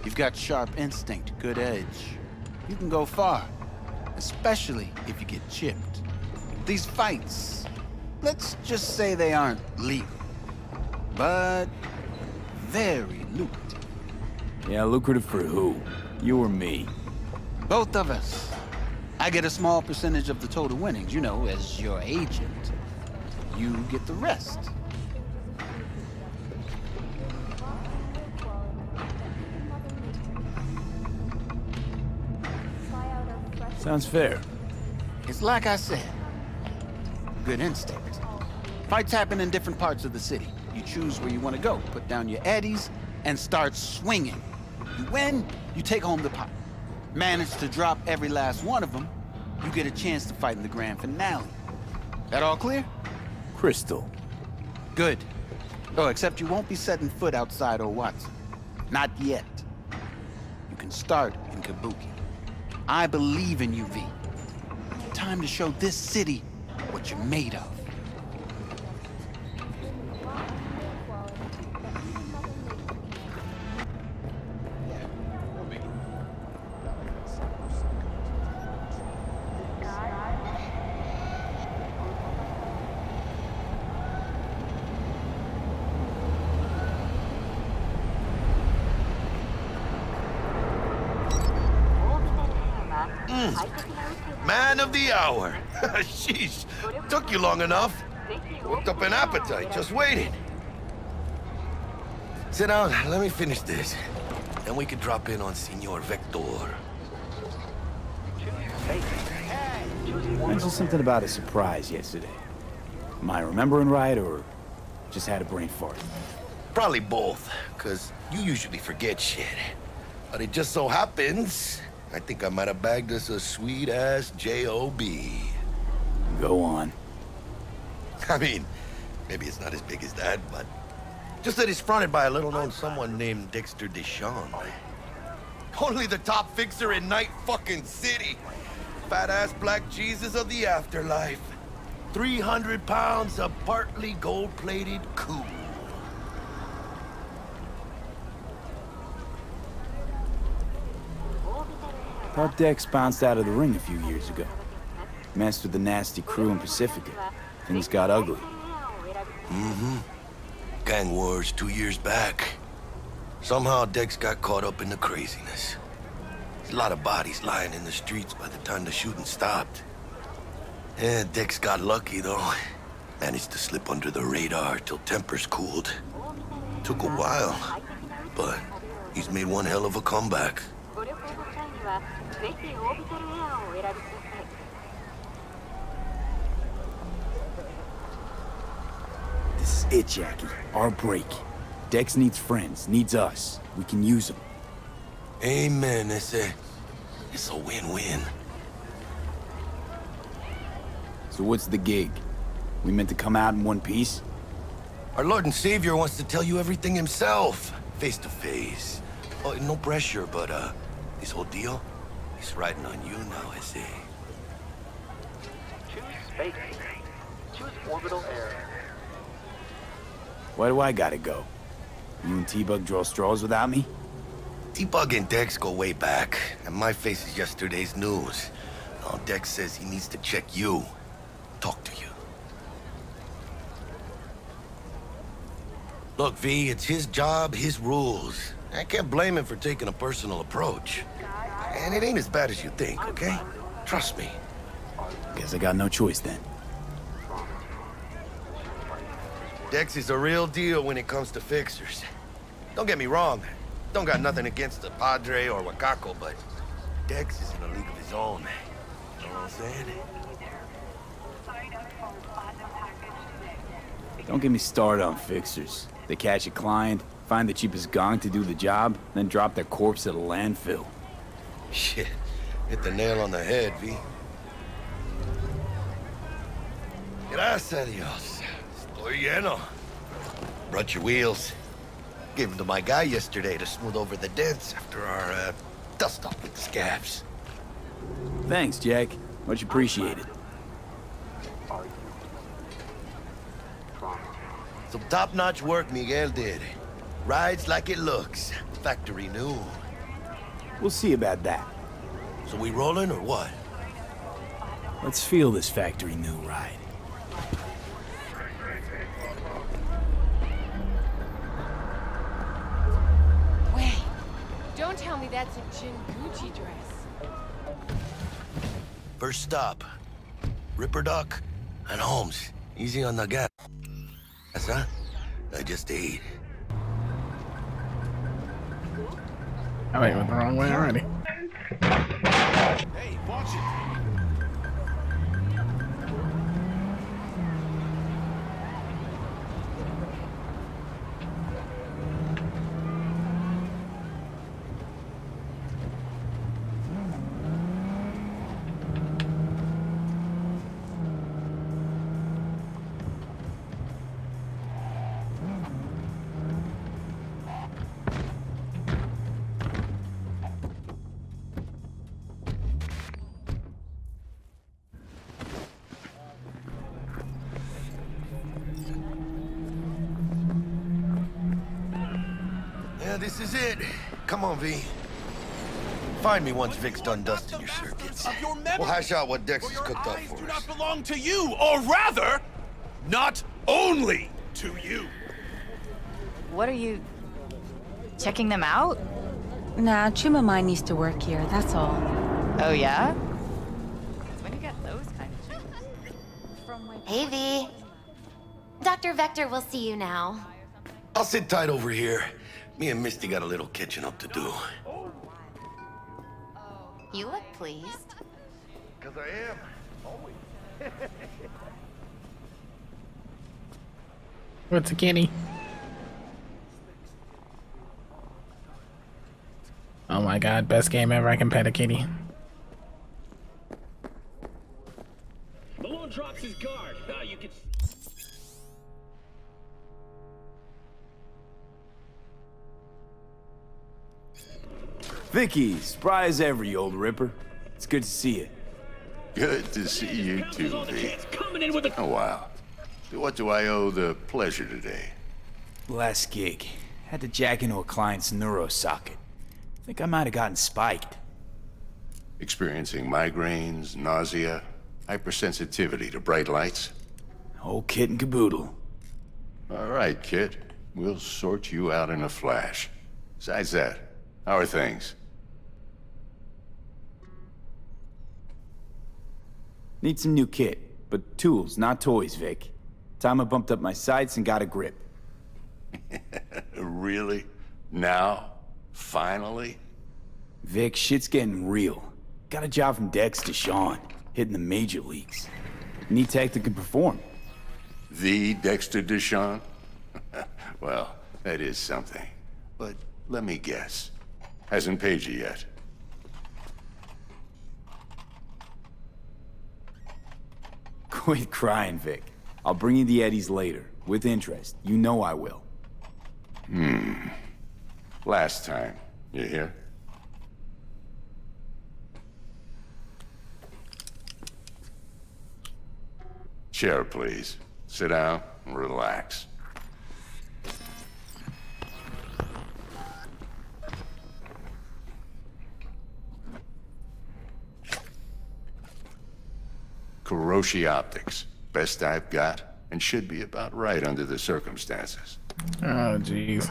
S20: You've got sharp instinct, good edge. You can go far, especially if you get chipped. These fights, let's just say they aren't legal, but very lucrative. Yeah, lucrative for who? You or me? Both of us. I get a small percentage of the total winnings, you know, as your agent. You get the rest. Sounds fair. It's like I said. Good instinct. Fights happen in different parts of the city. You choose where you want to go, put down your eddies, and start swinging. You win, you take home the pot. Manage to drop every last one of them, you get a chance to fight in the grand finale. That all clear? Crystal. Good. Oh, except you won't be setting foot outside Owatsu. Not yet. You can start in Kabuki. I believe in you, V. Time to show this city what you're made of.
S9: Man of the hour. Sheesh. Took you long enough. Worked up an appetite, just waiting. Sit down, let me finish this. Then we can drop in on Senor Vector.
S20: Mentioned something about a surprise yesterday. Am I remembering right, or just had a brain fart?
S9: Probably both, because you usually forget shit. But it just so happens, I think I might have bagged us a sweet-ass J.O.B.
S20: Go on.
S9: I mean, maybe it's not as big as that, but just that it's fronted by a little-known someone named Dexter Deshawn. Only the top fixer in Night fucking City. Fat-ass black Jesus of the afterlife. 300 pounds of partly gold-plated cool.
S20: Thought Dex bounced out of the ring a few years ago. Messed with the nasty crew in Pacifica. Things got ugly.
S9: Mm-hmm. Gang wars 2 years back. Somehow Dex got caught up in the craziness. There's a lot of bodies lying in the streets by the time the shooting stopped. Yeah, Dex got lucky though. Managed to slip under the radar till tempers cooled. Took a while, but he's made one hell of a comeback.
S20: This is it, Jackie. Our break. Dex needs friends, needs us. We can use them.
S9: Amen. It's a win-win.
S20: So what's the gig? We meant to come out in one piece?
S9: Our Lord and Savior wants to tell you everything himself, face to face. Oh, no pressure, but this whole deal, he's riding on you now, I say.
S21: Choose space. Choose orbital air.
S20: Why do I gotta go? You and T-Bug draw straws without me?
S9: T-Bug and Dex go way back, and my face is yesterday's news. Now Dex says he needs to check you, talk to you. Look, V, it's his job, his rules. I can't blame him for taking a personal approach. And it ain't as bad as you think, okay? Trust me.
S20: Guess I got no choice then.
S9: Dex is a real deal when it comes to fixers. Don't get me wrong. Don't got nothing against the Padre or Wakako, but Dex is in a league of his own. You know what I'm saying?
S20: Don't get me started on fixers. They catch a client, find the cheapest gong to do the job, then drop their corpse at a landfill.
S9: Shit. Hit the nail on the head, V. Gracias a Dios. Estoy lleno. Brought your wheels. Gave them to my guy yesterday to smooth over the dents after our dust-off with the scabs.
S20: Thanks, Jack.
S4: Much appreciated.
S9: Some top-notch work Miguel did. Rides like it looks. Factory new.
S4: We'll see about that.
S9: So we rolling or what?
S4: Let's feel this factory new ride.
S3: Wait, don't tell me that's a Jin Gucci dress.
S9: First stop. Ripperdoc and Holmes. Easy on the gas, huh? I just ate.
S2: I went the wrong way already.
S11: Hey, watch it!
S9: Yeah, this is it. Come on, V. Find me once Vic's done dusting your circuits. We'll hash out what Dex has cooked up for us.
S22: Not belong to you, or rather, not only to you.
S18: What are you... checking them out?
S23: Nah, Chimamai needs to work here, that's all.
S18: Oh, yeah? When you get those kind of shoes.
S24: Hey, V. Dr. Vector will see you now.
S9: I'll sit tight over here. Me and Misty got a little catching up to do.
S24: You look pleased.
S9: Because I am. Always.
S2: What's a kitty? Oh my god, best game ever. I can pet a kitty.
S1: Malone drops his guard. You can.
S4: Vicky, spry as ever, you old ripper. It's good to see you.
S25: Good to see you too, V. It's been a while. To what do I owe the pleasure today?
S4: Last gig. Had to jack into a client's neuro socket. Think I might have gotten spiked.
S25: Experiencing migraines, nausea, hypersensitivity to bright lights?
S4: Whole kit and caboodle.
S25: All right, kid. We'll sort you out in a flash. Besides that, how are things?
S4: Need some new kit, but tools, not toys, Vic. Time I bumped up my sights and got a grip.
S25: Really? Now? Finally?
S4: Vic, shit's getting real. Got a job from Dex to Sean, hitting the major leagues. Need tech that can perform.
S25: The Dexter Deshawn? Well, that is something. But let me guess. Hasn't paid you yet.
S4: Quit crying, Vic. I'll bring you the eddies later, with interest. You know I will.
S25: Last time. You hear? Chair, please. Sit down and relax. Kuroshi Optics. Best I've got, and should be about right under the circumstances.
S2: Oh, jeez.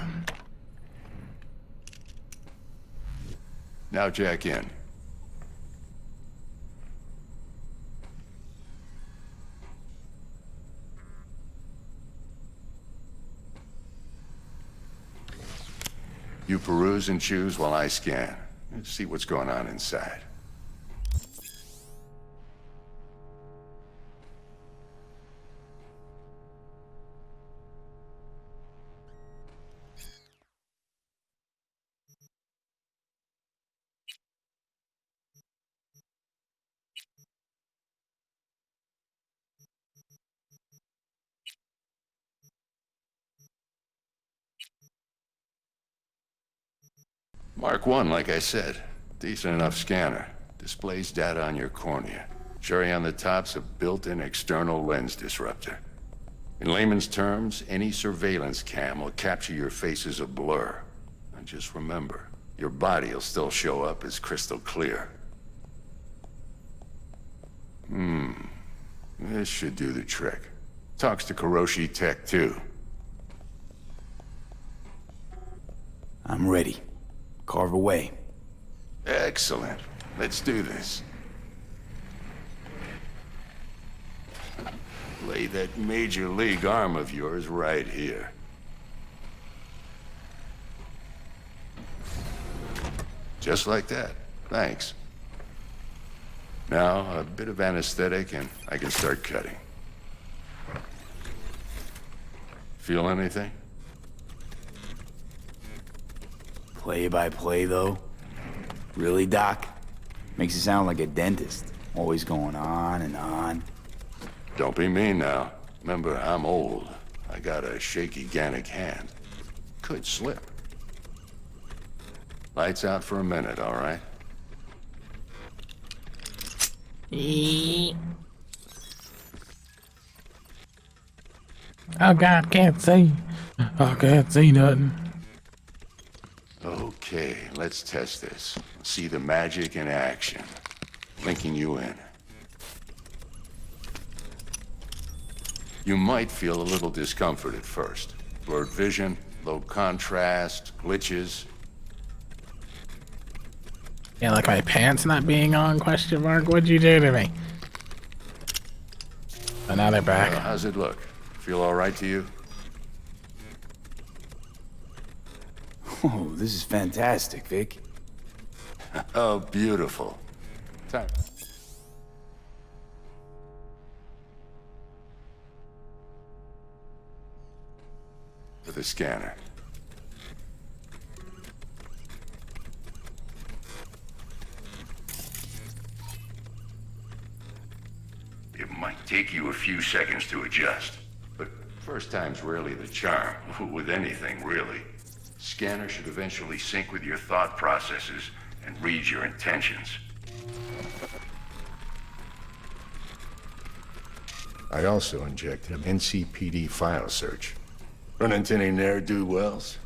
S25: Now jack in. You peruse and choose while I scan. Let's see what's going on inside. Mark 1, like I said. Decent enough scanner. Displays data on your cornea. Cherry on the top's a built-in external lens disruptor. In layman's terms, any surveillance cam will capture your face as a blur. And just remember, your body will still show up as crystal clear. This should do the trick. Talks to Kuroshi Tech, too.
S4: I'm ready. Carve away.
S25: Excellent. Let's do this. Lay that major league arm of yours right here. Just like that. Thanks. Now, a bit of anesthetic and I can start cutting. Feel anything?
S4: Play by play, though? Really, Doc? Makes it sound like a dentist. Always going on and on.
S25: Don't be mean now. Remember, I'm old. I got a shaky Gannic hand. Could slip. Lights out for a minute, all right?
S2: Oh God, can't see. I can't see nothing.
S25: Okay, let's test this. See the magic in action. Linking you in. You might feel a little discomfort at first. Blurred vision, low contrast, glitches.
S2: Yeah, like my pants not being on, question mark? What'd you do to me? Oh, now they're back.
S25: How's it look? Feel all right to you?
S4: Oh, this is fantastic, Vic.
S25: Oh, beautiful. Time. For the scanner. It might take you a few seconds to adjust, but first time's rarely the charm, with anything, really. Scanner should eventually sync with your thought processes and read your intentions. I also inject an NCPD file search. Run into any ne'er-do-wells?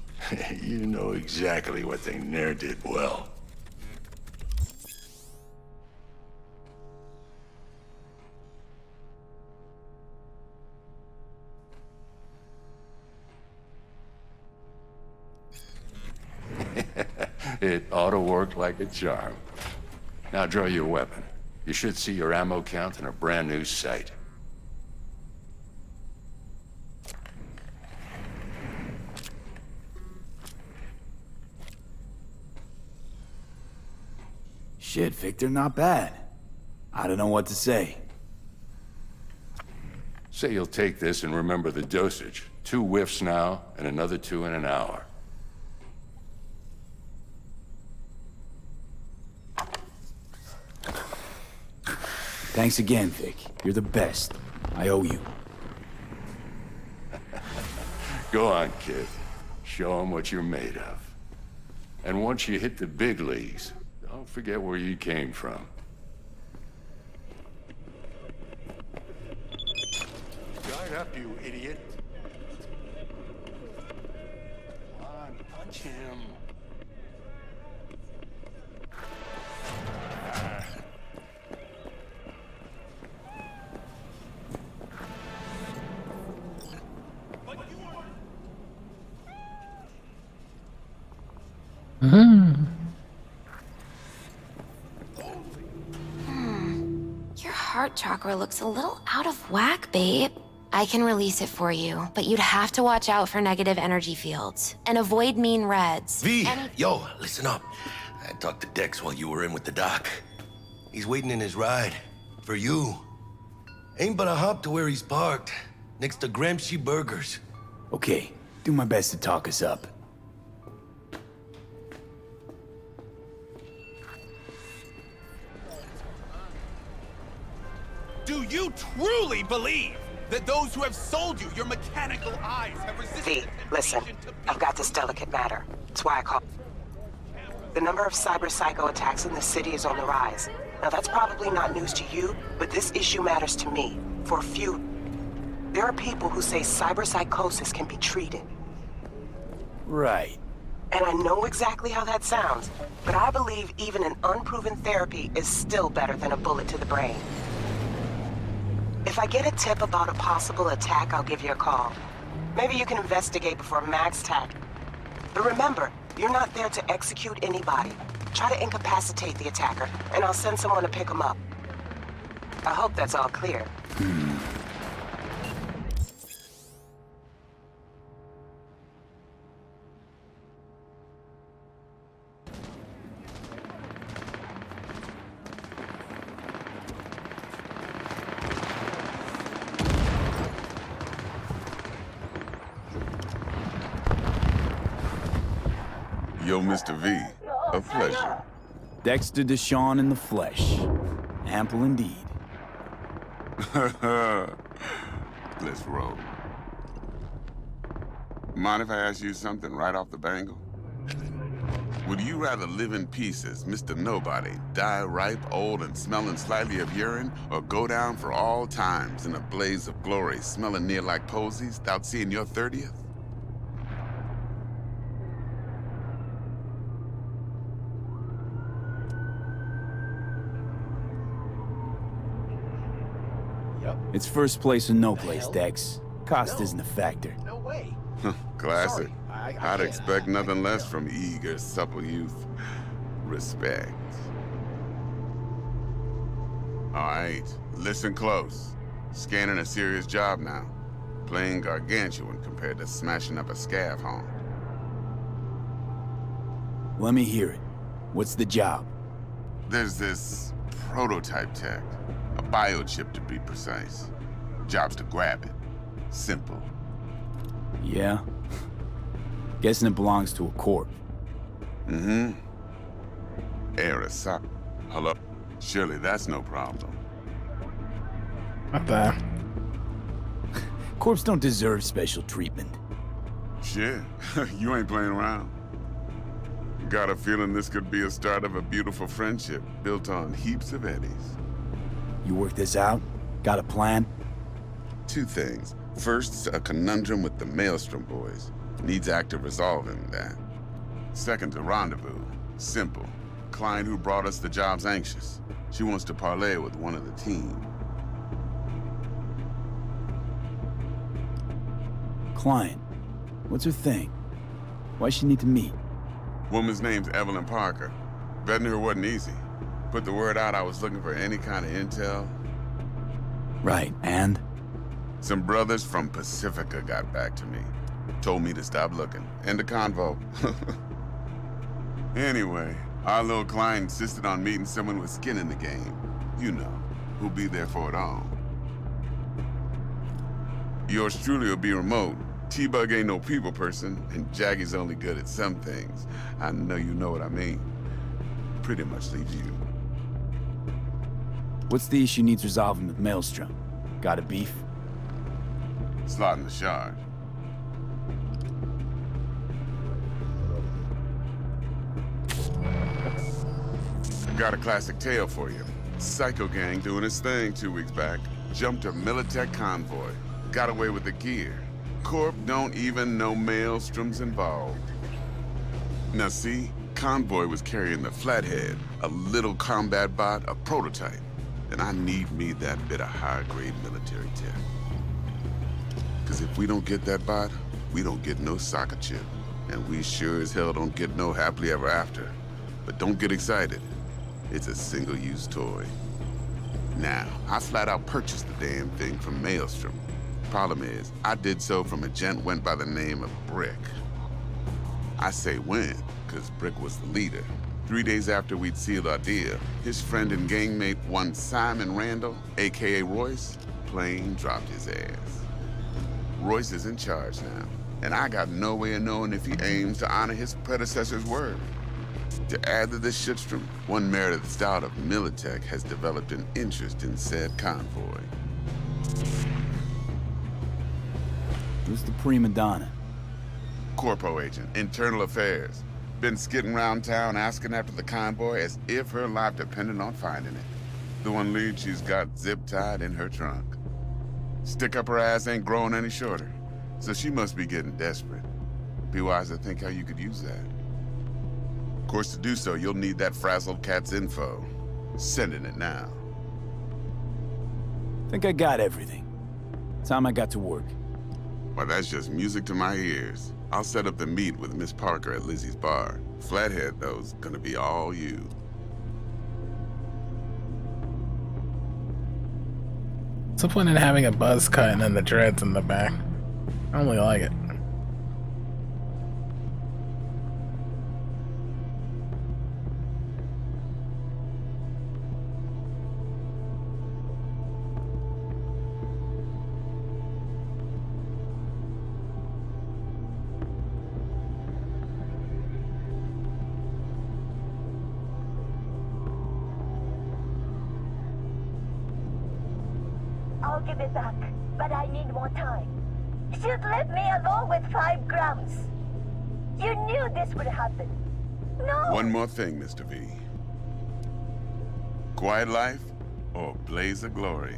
S25: You know exactly what they ne'er did well. It ought to work like a charm. Now draw your weapon. You should see your ammo count in a brand new sight.
S4: Shit, Victor, not bad. I don't know what to say.
S25: Say you'll take this and remember the dosage. 2 whiffs now, and another 2 in an hour.
S4: Thanks again, Vic. You're the best. I owe you.
S25: Go on, kid. Show them what you're made of. And once you hit the big leagues, don't forget where you came from. Guard up, you idiot. Come on, punch him.
S24: Your heart chakra looks a little out of whack, babe. I can release it for you, but you'd have to watch out for negative energy fields and avoid mean reds.
S9: V, yo, listen up. I talked to Dex while you were in with the doc. He's waiting in his ride. For you. Ain't but a hop to where he's parked. Next to Gramsci Burgers.
S4: Okay, do my best to talk us up.
S22: Do you truly believe that those who have sold you your mechanical eyes have resisted?
S14: V, listen. I've got this delicate matter. That's why I called. The number of cyber psycho attacks in the city is on the rise. Now that's probably not news to you, but this issue matters to me. For a few, there are people who say cyberpsychosis can be treated.
S4: Right.
S14: And I know exactly how that sounds, but I believe even an unproven therapy is still better than a bullet to the brain. If I get a tip about a possible attack, I'll give you a call. Maybe you can investigate before Max attack. But remember, you're not there to execute anybody. Try to incapacitate the attacker, and I'll send someone to pick him up. I hope that's all clear.
S5: Yo, Mr. V, a pleasure.
S4: Dexter Deshawn in the flesh. Ample indeed.
S5: Let's roll. Mind if I ask you something right off the bangle? Would you rather live in pieces, Mr. Nobody, die ripe, old, and smelling slightly of urine, or go down for all times in a blaze of glory, smelling near like posies, without seeing your 30th?
S4: It's first place or no place, Dex. Cost isn't a factor.
S11: No way.
S5: Classic.
S11: Sorry,
S5: I'd expect nothing less from eager, supple youth. Respect. All right, listen close. Scanning a serious job now. Playing gargantuan compared to smashing up a scav home.
S4: Let me hear it. What's the job?
S5: There's this prototype tech. A biochip, to be precise. Job's to grab it. Simple.
S4: Yeah? Guessing it belongs to a corp.
S5: Mm-hmm. Arasaka. Hello? Surely that's no problem.
S2: Not that.
S4: Corps don't deserve special treatment.
S5: Shit, you ain't playing around. Got a feeling this could be a start of a beautiful friendship built on heaps of eddies.
S4: You work this out? Got a plan?
S5: Two things. First, a conundrum with the Maelstrom boys. Needs active resolving that. Second, a rendezvous. Simple. Client who brought us the job's anxious. She wants to parlay with one of the team.
S4: Client? What's her thing? Why's she need to meet?
S5: Woman's name's Evelyn Parker. Vetting her wasn't easy. Put the word out I was looking for any kind of intel.
S4: Right, and?
S5: Some brothers from Pacifica got back to me. Told me to stop looking. End of convo. Anyway, our little client insisted on meeting someone with skin in the game. You know, who'll be there for it all. Yours truly will be remote. T-Bug ain't no people person, and Jaggy's only good at some things. I know you know what I mean. Pretty much leaves you.
S4: What's the issue needs resolving with Maelstrom? Got a beef?
S5: Slotting the shard. Got a classic tale for you. Psycho gang doing his thing 2 weeks back. Jumped a Militech convoy. Got away with the gear. Corp don't even know Maelstrom's involved. Now see, convoy was carrying the Flathead, a little combat bot, a prototype. And I need me that bit of high-grade military tech. Cause if we don't get that bot, we don't get no soccer chip. And we sure as hell don't get no happily ever after. But don't get excited. It's a single-use toy. Now, I flat out purchased the damn thing from Maelstrom. Problem is, I did so from a gent went by the name of Brick. I say when, cause Brick was the leader. 3 days after we'd sealed our deal, his friend and gangmate, one Simon Randall, aka Royce, plain dropped his ass. Royce is in charge now, and I got no way of knowing if he aims to honor his predecessor's word. To add to this shitstrom, one Meredith Stout of Militech has developed an interest in said convoy.
S4: Who's the prima donna?
S5: Corpo agent, internal affairs. Been skidding around town asking after the convoy as if her life depended on finding it. The one lead she's got zip-tied in her trunk. Stick up her ass ain't growing any shorter, so she must be getting desperate. Be wise to think how you could use that. Of course, to do so, you'll need that frazzled cat's info. Sending it now.
S4: Think I got everything. Time I got to work.
S5: Well, that's just music to my ears. I'll set up the meet with Miss Parker at Lizzie's bar. Flathead, though's gonna be all you.
S2: What's the point in having a buzz cut and then the dreads in the back? I don't really like it.
S6: I'll give it back, but I need more time. She'd let me alone with 5 grams. You knew this would happen. No!
S5: One more thing, Mr. V. Quiet life or blaze of glory?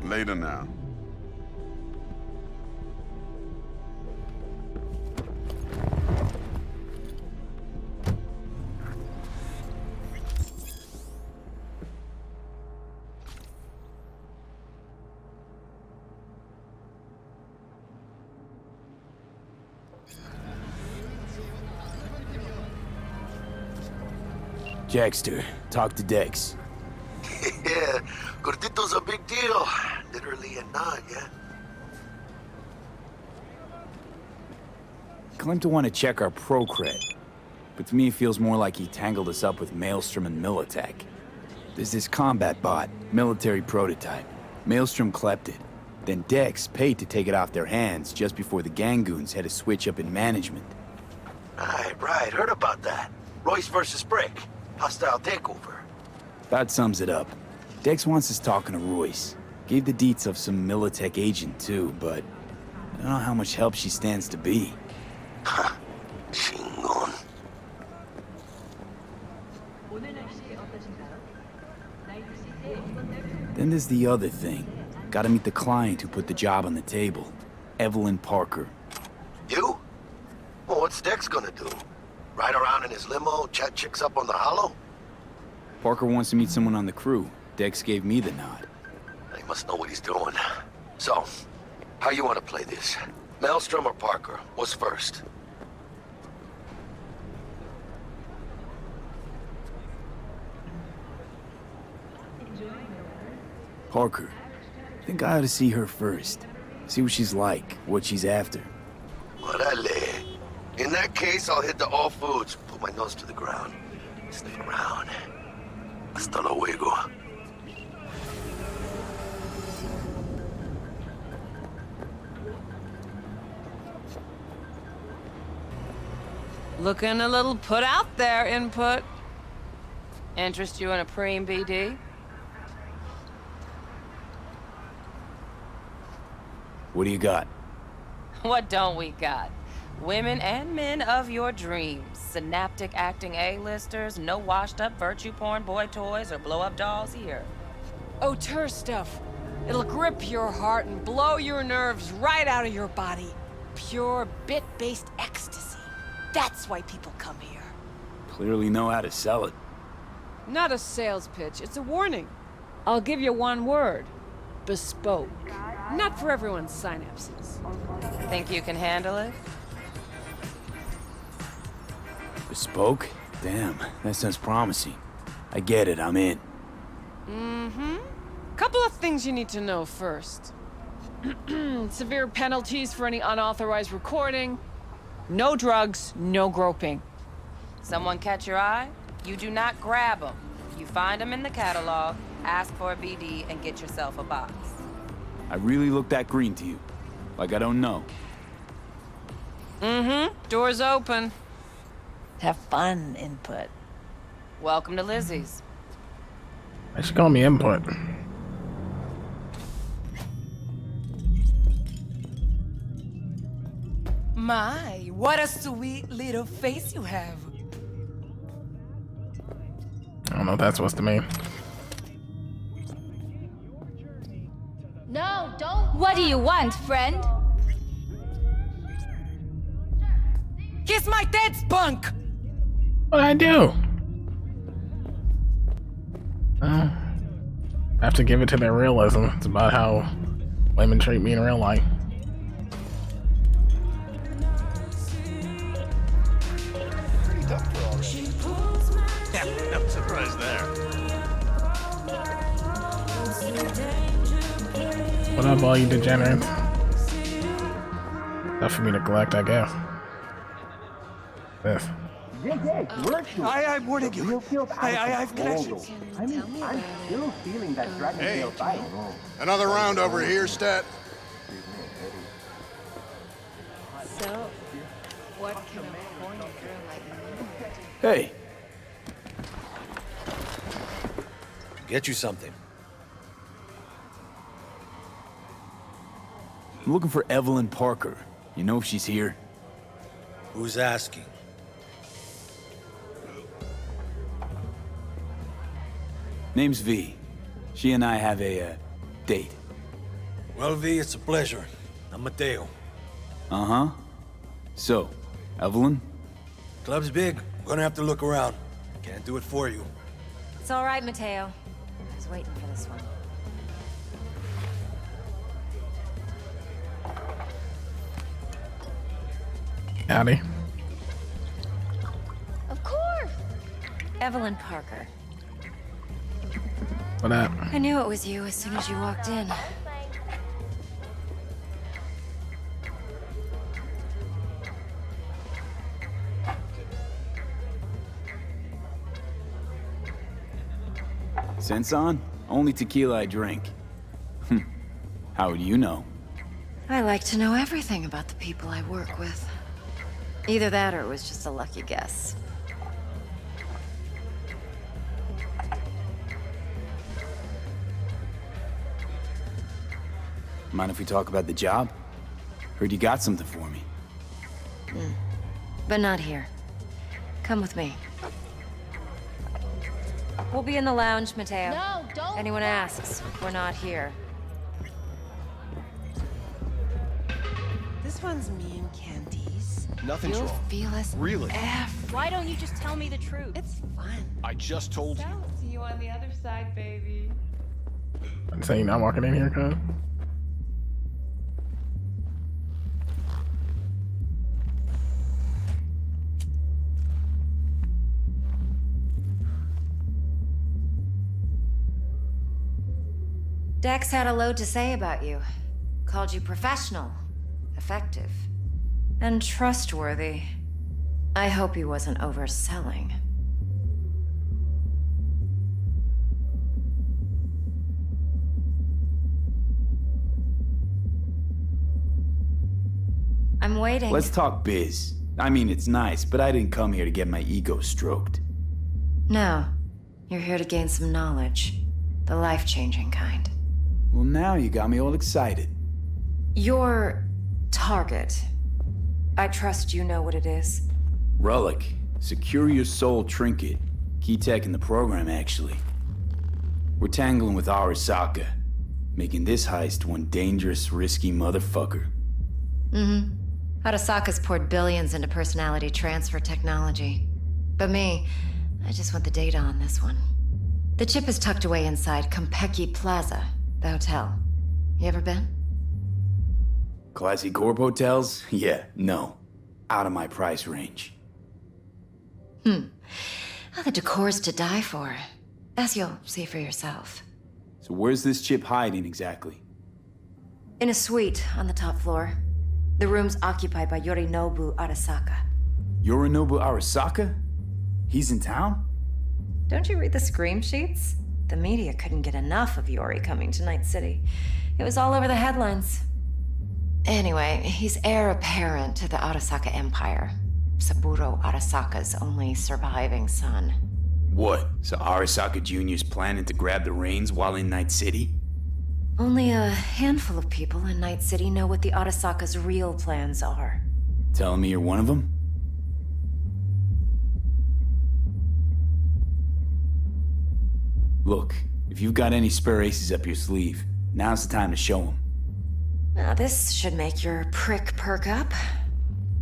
S5: Later now.
S4: Jackster, talk to Dex.
S9: Yeah, Gordito's a big deal. Literally a nod, yeah?
S4: Claimed to want to check our pro cred, but to me it feels more like he tangled us up with Maelstrom and Militech. There's this combat bot, military prototype. Maelstrom clept it. Then Dex paid to take it off their hands just before the Gangoons had a switch up in management.
S9: Right, heard about that. Royce versus Brick. Hostile takeover.
S4: That sums it up. Dex wants us talking to Royce. Gave the deets of some Militech agent too, but I don't know how much help she stands to be.
S9: Chingon.
S4: Then there's the other thing. Gotta meet the client who put the job on the table. Evelyn Parker.
S9: You? Well, what's Dex gonna do? Ride around in his limo, chat chicks up on the hollow?
S4: Parker wants to meet someone on the crew. Dex gave me the nod.
S9: He must know what he's doing. So, how you want to play this? Maelstrom or Parker? What's first?
S4: Parker. Think I ought to see her first. See what she's like, what she's after.
S9: Orale. In that case, I'll hit the all foods. Put my nose to the ground. Sniff around. Hasta luego.
S13: Looking a little put out there, Input. Interest you in a preem BD?
S4: What do you got?
S13: What don't we got? Women and men of your dreams. Synaptic acting A-listers, no washed-up virtue porn boy toys or blow-up dolls here.
S3: Auteur stuff. It'll grip your heart and blow your nerves right out of your body. Pure bit-based ecstasy. That's why people come here.
S4: Clearly know how to sell it.
S3: Not a sales pitch, it's a warning. I'll give you one word. Bespoke. Not for everyone's synapses.
S13: Think you can handle it?
S4: Bespoke? Damn, that sounds promising. I get it, I'm in.
S3: Mm-hmm. Couple of things you need to know first. Severe penalties for any unauthorized recording. No drugs, no groping.
S13: Someone catch your eye? You do not grab them. You find them in the catalog, ask for a BD, and get yourself a box.
S4: I really look that green to you. Like I don't know.
S3: Mm-hmm. Door's open.
S8: Have fun, Input.
S13: Welcome to Lizzie's.
S2: They should call me input.
S13: My, what a sweet little face you have.
S2: I don't know what that's supposed to mean.
S8: No, don't.
S23: What do you want, friend?
S13: Kiss my tits, punk!
S2: What'd I do? I have to give it to their realism. It's about how women treat me in real life.
S21: Pretty tough for all that.
S7: Yeah, no surprise there.
S2: What up, all you degenerates? Not for me to collect, I guess. This.
S20: I warned you. I've connections.
S21: I'm still feeling that dragon tail bite.
S10: Another round over here, Stat.
S18: So, what can a horny girl like me do?
S4: Hey.
S12: Get you something.
S4: I'm looking for Evelyn Parker. You know if she's here?
S12: Who's asking?
S4: Name's V. She and I have a, date.
S12: Well, V, it's a pleasure. I'm Mateo.
S4: Uh-huh. So, Evelyn?
S12: Club's big. Gonna have to look around. Can't do it for you.
S23: It's all right, Mateo. I was waiting for this one.
S2: Howdy.
S8: Of course.
S23: Evelyn Parker.
S2: What up?
S23: I knew it was you as soon as you walked in.
S4: Sense on? Only tequila I drink. How would you know?
S23: I like to know everything about the people I work with. Either that or it was just a lucky guess.
S4: Mind if we talk about the job? Heard you got something for me.
S23: But not here. Come with me. We'll be in the lounge, Mateo.
S8: No, don't.
S23: Anyone asks, we're not here.
S3: This one's me and Candice.
S21: Nothing's
S3: You'll
S21: wrong.
S3: feel us
S21: Really?
S18: Why don't you just tell me the truth?
S3: It's fun.
S21: I just told you.
S3: See you on the other side, baby.
S2: I'm saying you're not walking in here, cuz.
S23: Dex had a load to say about you. Called you professional, effective, and trustworthy. I hope he wasn't overselling. I'm waiting.
S4: Let's talk biz. I mean, it's nice, but I didn't come here to get my ego stroked.
S23: No, you're here to gain some knowledge. The life-changing kind.
S4: Well, now you got me all excited.
S23: Your target. I trust you know what it is.
S4: Relic. Secure your soul trinket. Key tech in the program, actually. We're tangling with Arasaka, making this heist one dangerous, risky motherfucker.
S23: Mm-hmm. Arasaka's poured billions into personality transfer technology. But me, I just want the data on this one. The chip is tucked away inside Kompeki Plaza, the hotel. You ever been?
S4: Classy corp hotels? Yeah, no. Out of my price range.
S23: Oh, the decor's to die for. As you'll see for yourself.
S4: So where's this chip hiding exactly?
S23: In a suite on the top floor. The room's occupied by Yorinobu Arasaka.
S4: Yorinobu Arasaka? He's in town?
S23: Don't you read the scream sheets? The media couldn't get enough of Yori coming to Night City. It was all over the headlines. Anyway, he's heir apparent to the Arasaka Empire. Saburo Arasaka's only surviving son.
S4: What? So Arasaka Jr.'s planning to grab the reins while in Night City?
S23: Only a handful of people in Night City know what the Arasaka's real plans are.
S4: Telling me you're one of them? Look, if you've got any spare aces up your sleeve, now's the time to show them.
S23: Now this should make your prick perk up.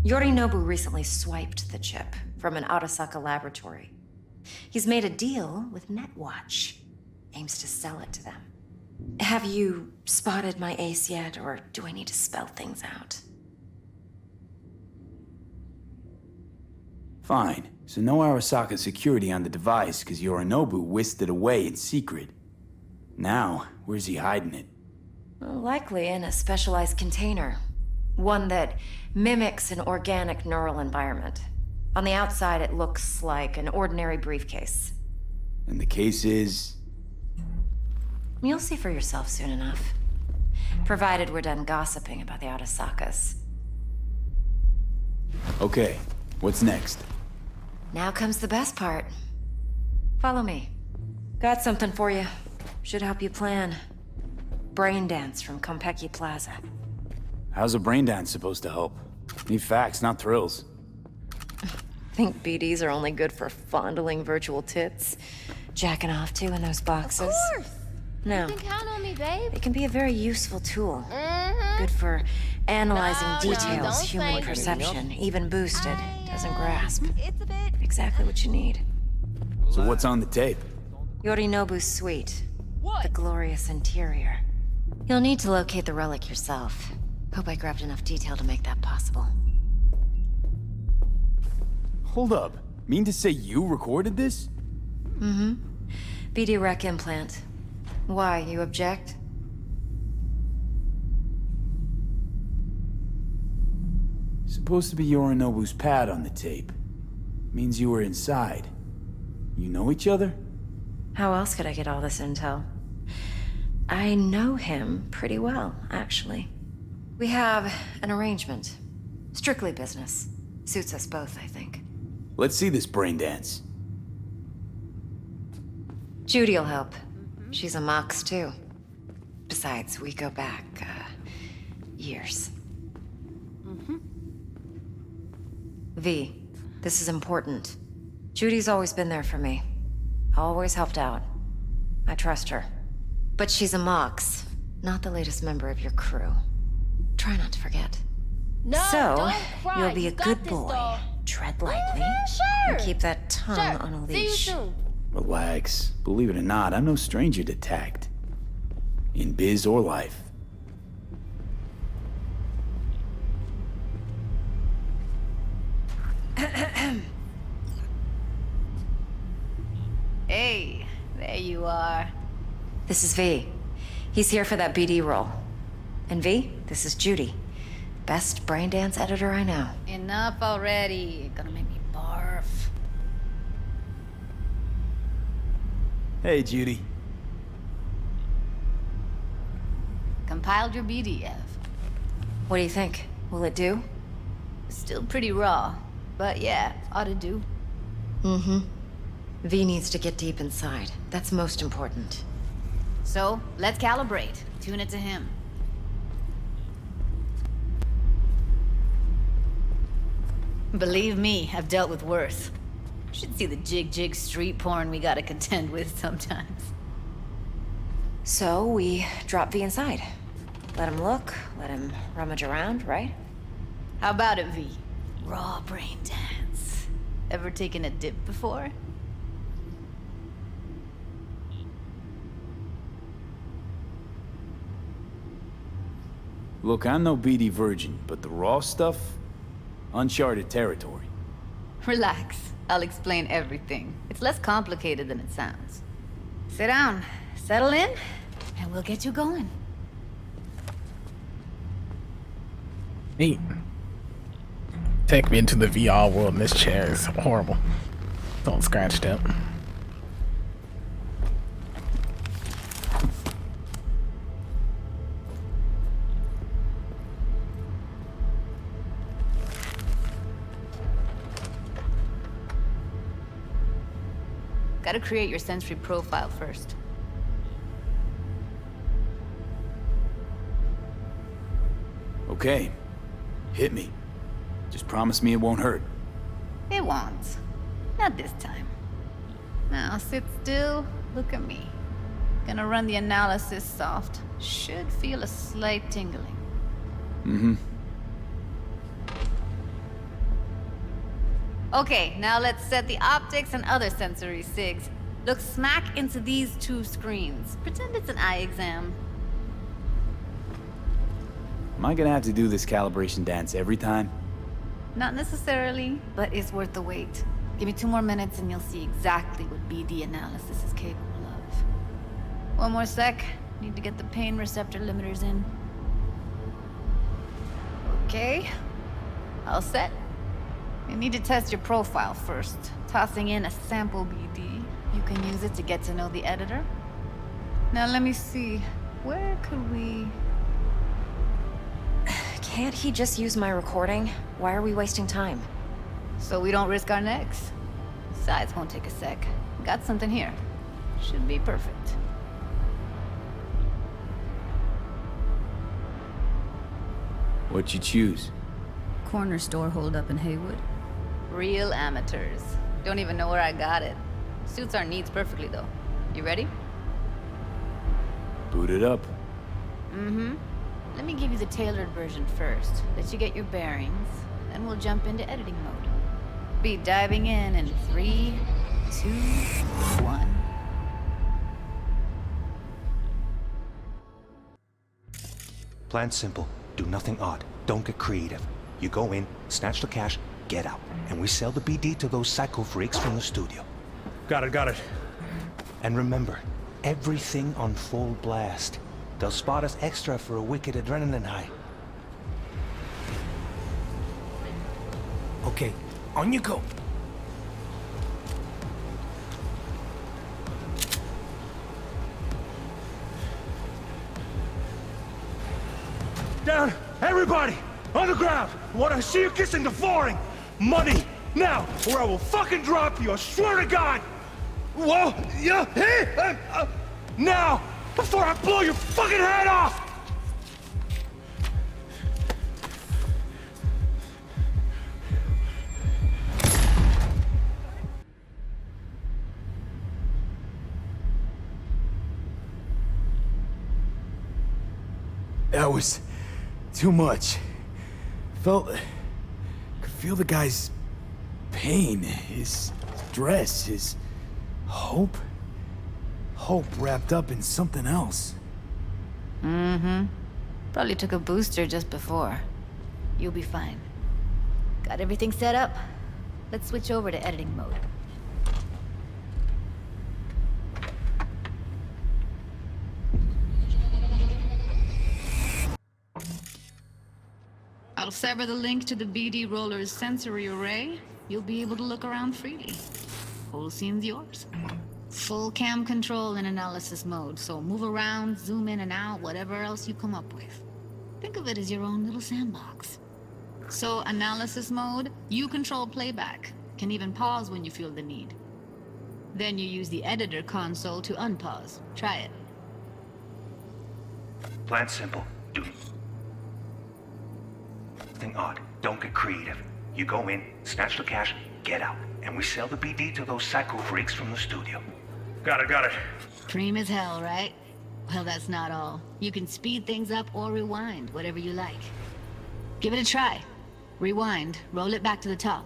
S23: Yorinobu recently swiped the chip from an Arasaka laboratory. He's made a deal with Netwatch. Aims to sell it to them. Have you spotted my ace yet, or do I need to spell things out?
S4: Fine. So no Arasaka security on the device because Yorinobu whisked it away in secret. Now, where's he hiding it?
S23: Well, likely in a specialized container. One that mimics an organic neural environment. On the outside, it looks like an ordinary briefcase.
S4: And the case is...
S23: You'll see for yourself soon enough. Provided we're done gossiping about the Arasakas.
S4: Okay, what's next?
S23: Now comes the best part. Follow me. Got something for you. Should help you plan. Brain dance from Konpeki Plaza.
S4: How's a brain dance supposed to help? Need facts, not thrills.
S23: Think BDs are only good for fondling virtual tits? Jacking off too in those boxes?
S8: Of course!
S23: No.
S8: You can count on me, babe.
S23: It can be a very useful tool. Good for analyzing details human perception, even boosted, doesn't grasp.
S8: It's a bit...
S23: Exactly what you need.
S4: So what's on the tape?
S23: Yorinobu's suite. The glorious interior. You'll need to locate the relic yourself. Hope I grabbed enough detail to make that possible.
S4: Hold up. Mean to say you recorded this?
S23: Mm-hmm. BD Rec implant. Why, you object?
S4: Supposed to be Yorinobu's pad on the tape. Means you were inside. You know each other?
S23: How else could I get all this intel? I know him pretty well, actually. We have an arrangement. Strictly business. Suits us both, I think.
S4: Let's see this brain dance.
S23: Judy'll help. She's a Mox, too. Besides, we go back, years. V, this is important. Judy's always been there for me. Always helped out. I trust her. But she's a Mox, not the latest member of your crew. Try not to forget.
S8: No,
S23: so,
S8: don't cry.
S23: you'll be
S8: You
S23: a
S8: got
S23: good
S8: this,
S23: boy.
S8: doll.
S23: Tread lightly.
S8: Sure.
S23: And keep that tongue on a
S8: See you
S23: leash.
S8: soon.
S4: Relax. Believe it or not, I'm no stranger to tact. In biz or life.
S18: Hey, there you are.
S23: This is V. He's here for that BD role. And V, this is Judy. Best brain dance editor I know.
S18: Enough already. You're gonna make me barf.
S4: Hey, Judy.
S18: Compiled your BDF.
S23: What do you think? Will it do?
S18: Still pretty raw, but yeah, ought to do.
S23: Mm-hmm. V needs to get deep inside. That's most important.
S18: So, let's calibrate. Tune it to him. Believe me, I've dealt with worse. Should see the jig street porn we gotta contend with sometimes.
S23: So, we drop V inside. Let him look, let him rummage around, right?
S18: How about it, V? Raw brain dance. Ever taken a dip before?
S4: Look, I'm no BD virgin, but the raw stuff? Uncharted territory.
S18: Relax. I'll explain everything. It's less complicated than it sounds. Sit down, settle in, and we'll get you going.
S2: Neat. Take me into the VR world, and this chair is horrible. Don't scratch it.
S18: Gotta create your sensory profile first.
S4: Okay. Hit me. Just promise me it won't hurt.
S18: It won't. Not this time. Now sit still, look at me. Gonna run the analysis soft. Should feel a slight tingling.
S4: Mm-hmm.
S18: Okay, now let's set the optics and other sensory sigs. Look smack into these two screens. Pretend it's an eye exam.
S4: Am I gonna have to do this calibration dance every time?
S18: Not necessarily, but it's worth the wait. Give me 2 more minutes and you'll see exactly what BD analysis is capable of. 1 more sec. Need to get the pain receptor limiters in. Okay. All set. You need to test your profile first. Tossing in a sample BD. You can use it to get to know the editor. Now let me see. Where could we...
S23: Can't he just use my recording? Why are we wasting time?
S18: So we don't risk our necks. Besides, won't take a sec. Got something here. Should be perfect.
S4: What'd you choose?
S18: Corner store holdup in Haywood. Real amateurs. Don't even know where I got it. Suits our needs perfectly, though. You ready?
S4: Boot it up.
S18: Mm-hmm. Let me give you the tailored version first. Let you get your bearings. Then we'll jump into editing mode. Be diving in 3, 2, 1.
S8: Plan simple. Do nothing odd. Don't get creative. You go in, snatch the cash, get out. And we sell the BD to those psycho freaks from the studio.
S15: Got it.
S8: And remember, everything on full blast. They'll spot us extra for a wicked adrenaline high. Okay, on you go.
S15: Down! Everybody! On the ground! I want to see you kissing the flooring! Money! Now! Or I will fucking drop you! I swear to God! Whoa! Yeah! Hey! Now! Before I blow your fucking head off!
S4: That was too much. Could feel the guy's pain, his stress, his hope. Hope wrapped up in something else.
S18: Mm-hmm. Probably took a booster just before. You'll be fine. Got everything set up? Let's switch over to editing mode. I'll sever the link to the BD roller's sensory array. You'll be able to look around freely. Whole scene's yours. Full cam control in analysis mode, so move around, zoom in and out, whatever else you come up with. Think of it as your own little sandbox. So, analysis mode, you control playback. Can even pause when you feel the need. Then you use the editor console to unpause. Try it.
S8: Plan simple. Do nothing odd. Don't get creative. You go in, snatch the cash, get out. And we sell the BD to those psycho freaks from the studio.
S15: Got it.
S18: Cream as hell, right? Well, that's not all. You can speed things up or rewind, whatever you like. Give it a try. Rewind, roll it back to the top.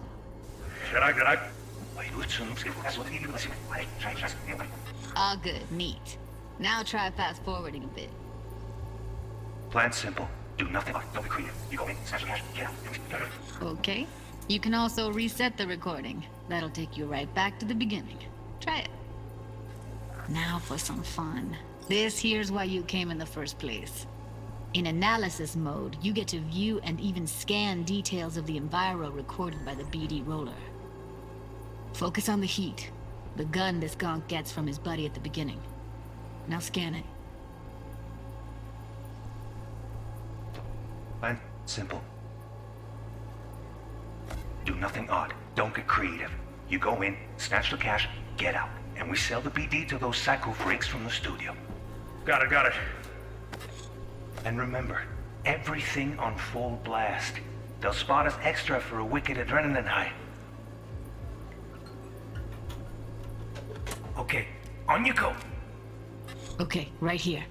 S18: All good, neat. Now try fast forwarding a bit.
S8: Plan simple. Do nothing. Don't be creative. You go in, snatch the cash, get out.
S18: Okay. You can also reset the recording. That'll take you right back to the beginning. Try it. Now for some fun. This here's why you came in the first place. In analysis mode, you get to view and even scan details of the enviro recorded by the BD roller. Focus on the heat, the gun this gonk gets from his buddy at the beginning. Now scan it.
S8: Plan simple. Do nothing odd. Don't get creative. You go in, snatch the cash, get out. and we sell the BD to those psycho freaks from the studio.
S15: Got it.
S8: And remember, everything on full blast. They'll spot us extra for a wicked adrenaline high. Okay, on you go.
S18: Okay, right here.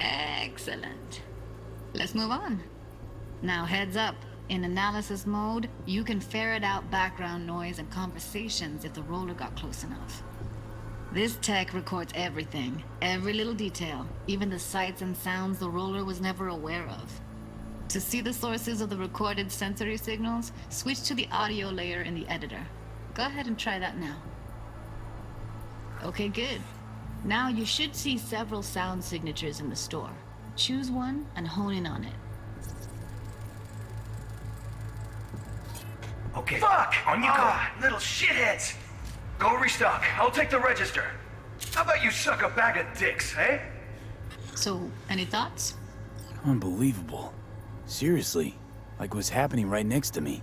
S18: Excellent. Let's move on. Now heads up. In analysis mode, you can ferret out background noise and conversations if the roller got close enough. This tech records everything, every little detail, even the sights and sounds the roller was never aware of. To see the sources of the recorded sensory signals, switch to the audio layer in the editor. Go ahead and try that now. Okay, good. Now you should see several sound signatures in the store. Choose one and hone in on it.
S8: Okay. Fuck! On you go! Little shitheads! Go restock. I'll take the register. How about you suck a bag of dicks, eh?
S18: So, any thoughts?
S4: Unbelievable. Seriously, like what's happening right next to me.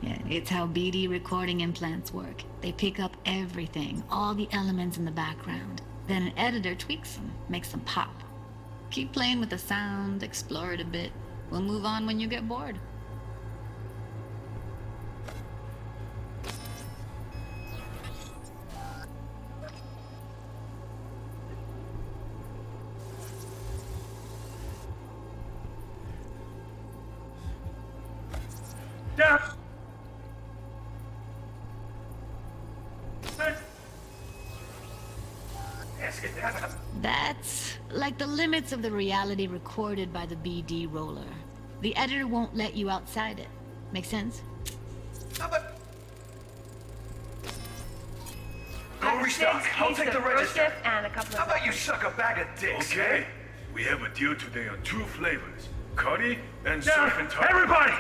S18: Yeah, it's how BD recording implants work. They pick up everything, all the elements in the background. Then an editor tweaks them, makes them pop. Keep playing with the sound, explore it a bit. We'll move on when you get bored.
S15: Down!
S18: That's like the limits of the reality recorded by the BD roller. The editor won't let you outside it. Make sense?
S8: Go restock. I'll take the register. How about you suck a bag of dicks,
S15: Okay. We have a deal today on 2 flavors. Curry and surf and turf. Everybody!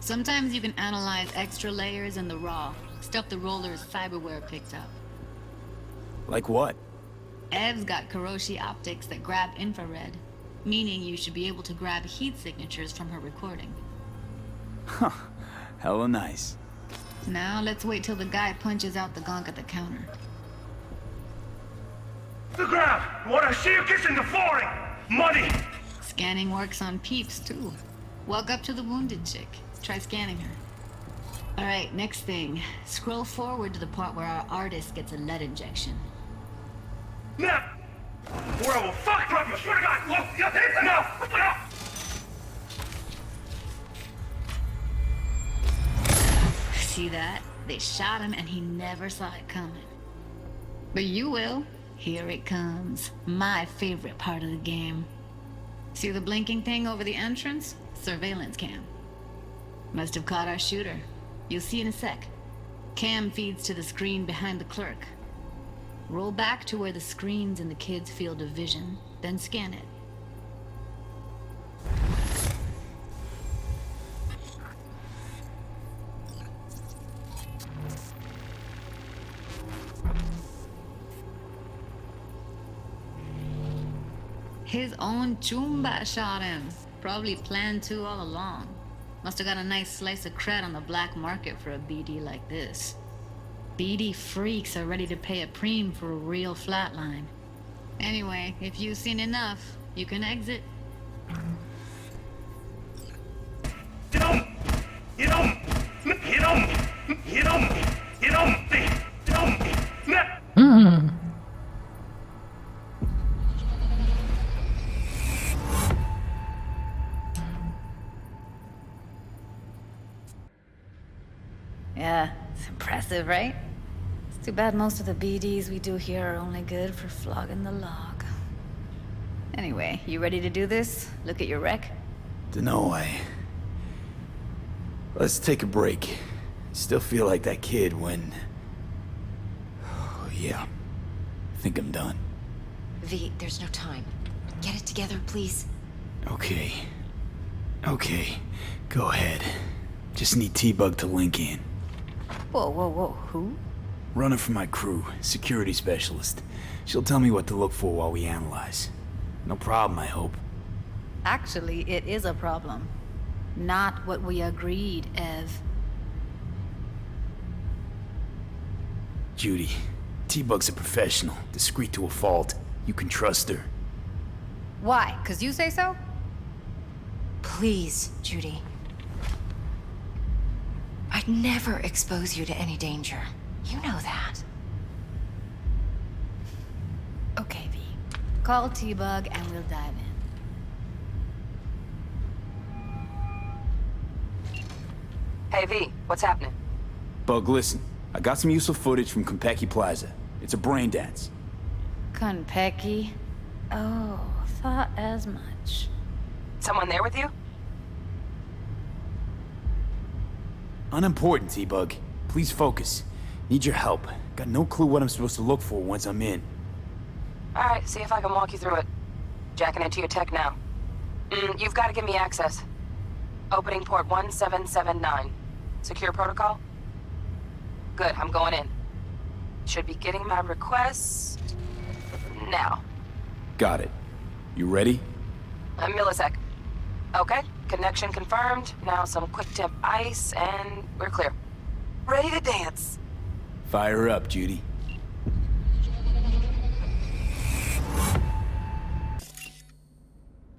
S18: Sometimes you can analyze extra layers in the raw, stuff the roller's cyberware picked up.
S4: Like what?
S18: Ev's got Kiroshi optics that grab infrared, meaning you should be able to grab heat signatures from her recording.
S4: Huh. Hella nice.
S18: Now let's wait till the guy punches out the gonk at the counter.
S15: The ground! What I see you kissing the flooring! Money!
S18: Scanning works on peeps, too. Walk up to the wounded chick. Try scanning her. Alright, next thing. Scroll forward to the part where our artist gets a lead injection.
S15: Now! Or I will fuck drop you! Swear to God! Look! No!
S18: See that? They shot him and he never saw it coming. But you will. Here it comes. My favorite part of the game. See the blinking thing over the entrance? Surveillance cam. Must have caught our shooter. You'll see in a sec. Cam feeds to the screen behind the clerk. Roll back to where the screen's in the kid's field of vision, then scan it. His own Chumba shot him. Probably planned to all along. Must have got a nice slice of cred on the black market for a BD like this. BD freaks are ready to pay a preem for a real flatline. Anyway, if you've seen enough, you can exit. Yeah, it's impressive, right? It's too bad most of the BDs we do here are only good for flogging the log. Anyway, you ready to do this? Look at your rec?
S4: Dunno, Let's take a break. Still feel like that kid when... Oh, yeah. I think I'm done.
S23: V, there's no time. Get it together, please.
S4: Okay. Okay. Go ahead. Just need T-Bug to link in.
S23: Whoa. Who?
S4: Running for my crew. Security specialist. She'll tell me what to look for while we analyze. No problem, I hope.
S18: Actually, it is a problem. Not what we agreed, Ev.
S4: Judy, T-Bug's a professional, discreet to a fault. You can trust her.
S23: Why? 'Cause you say so? Please, Judy. I'd never expose you to any danger. You know that.
S18: Okay, V. Call T-Bug and we'll dive in.
S14: Hey, V, what's happening?
S4: Bug, listen. I got some useful footage from Konpeki Plaza. It's a brain dance.
S18: Konpeki? Oh, thought as much.
S14: Someone there with you?
S4: Unimportant, T-Bug. Please focus. Need your help. Got no clue what I'm supposed to look for once I'm in.
S14: Alright, see if I can walk you through it. Jacking into your tech now. You've got to give me access. Opening port 1779. Secure protocol? Good, I'm going in. Should be getting my requests now.
S4: Got it. You ready?
S14: A millisec. Okay, connection confirmed. Now some quick temp ice, and we're clear. Ready to dance.
S4: Fire up, Judy.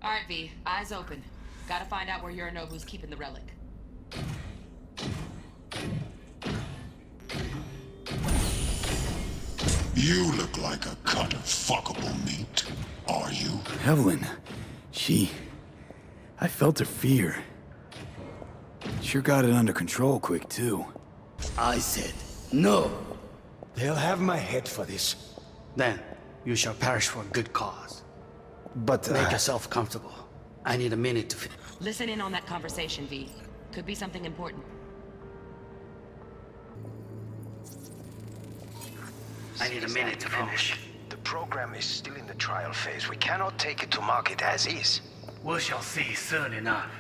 S13: Alright, V. Eyes open. Gotta find out where Yorinobu's keeping the relic.
S10: You look like a cut of fuckable meat. Are you?
S4: Evelyn. I felt her fear. Sure got it under control quick, too.
S1: I said, no. They'll have my head for this. Then, you shall perish for a good cause. But make yourself comfortable. I need a minute to
S13: Listen in on that conversation, V. Could be something important.
S1: I need a minute to finish.
S8: The program is still in the trial phase. We cannot take it to market as is.
S1: We shall see soon enough.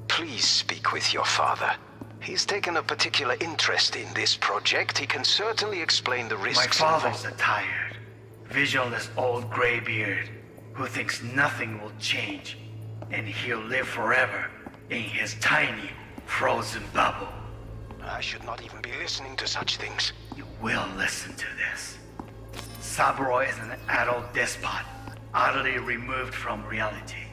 S8: Please speak with your father. He's taken a particular interest in this project. He can certainly explain the risks.
S1: My father's a tired, visionless old graybeard who thinks nothing will change, and he'll live forever in his tiny, frozen bubble.
S8: I should not even be listening to such things.
S1: You will listen to this. Saburo is an adult despot, utterly removed from reality.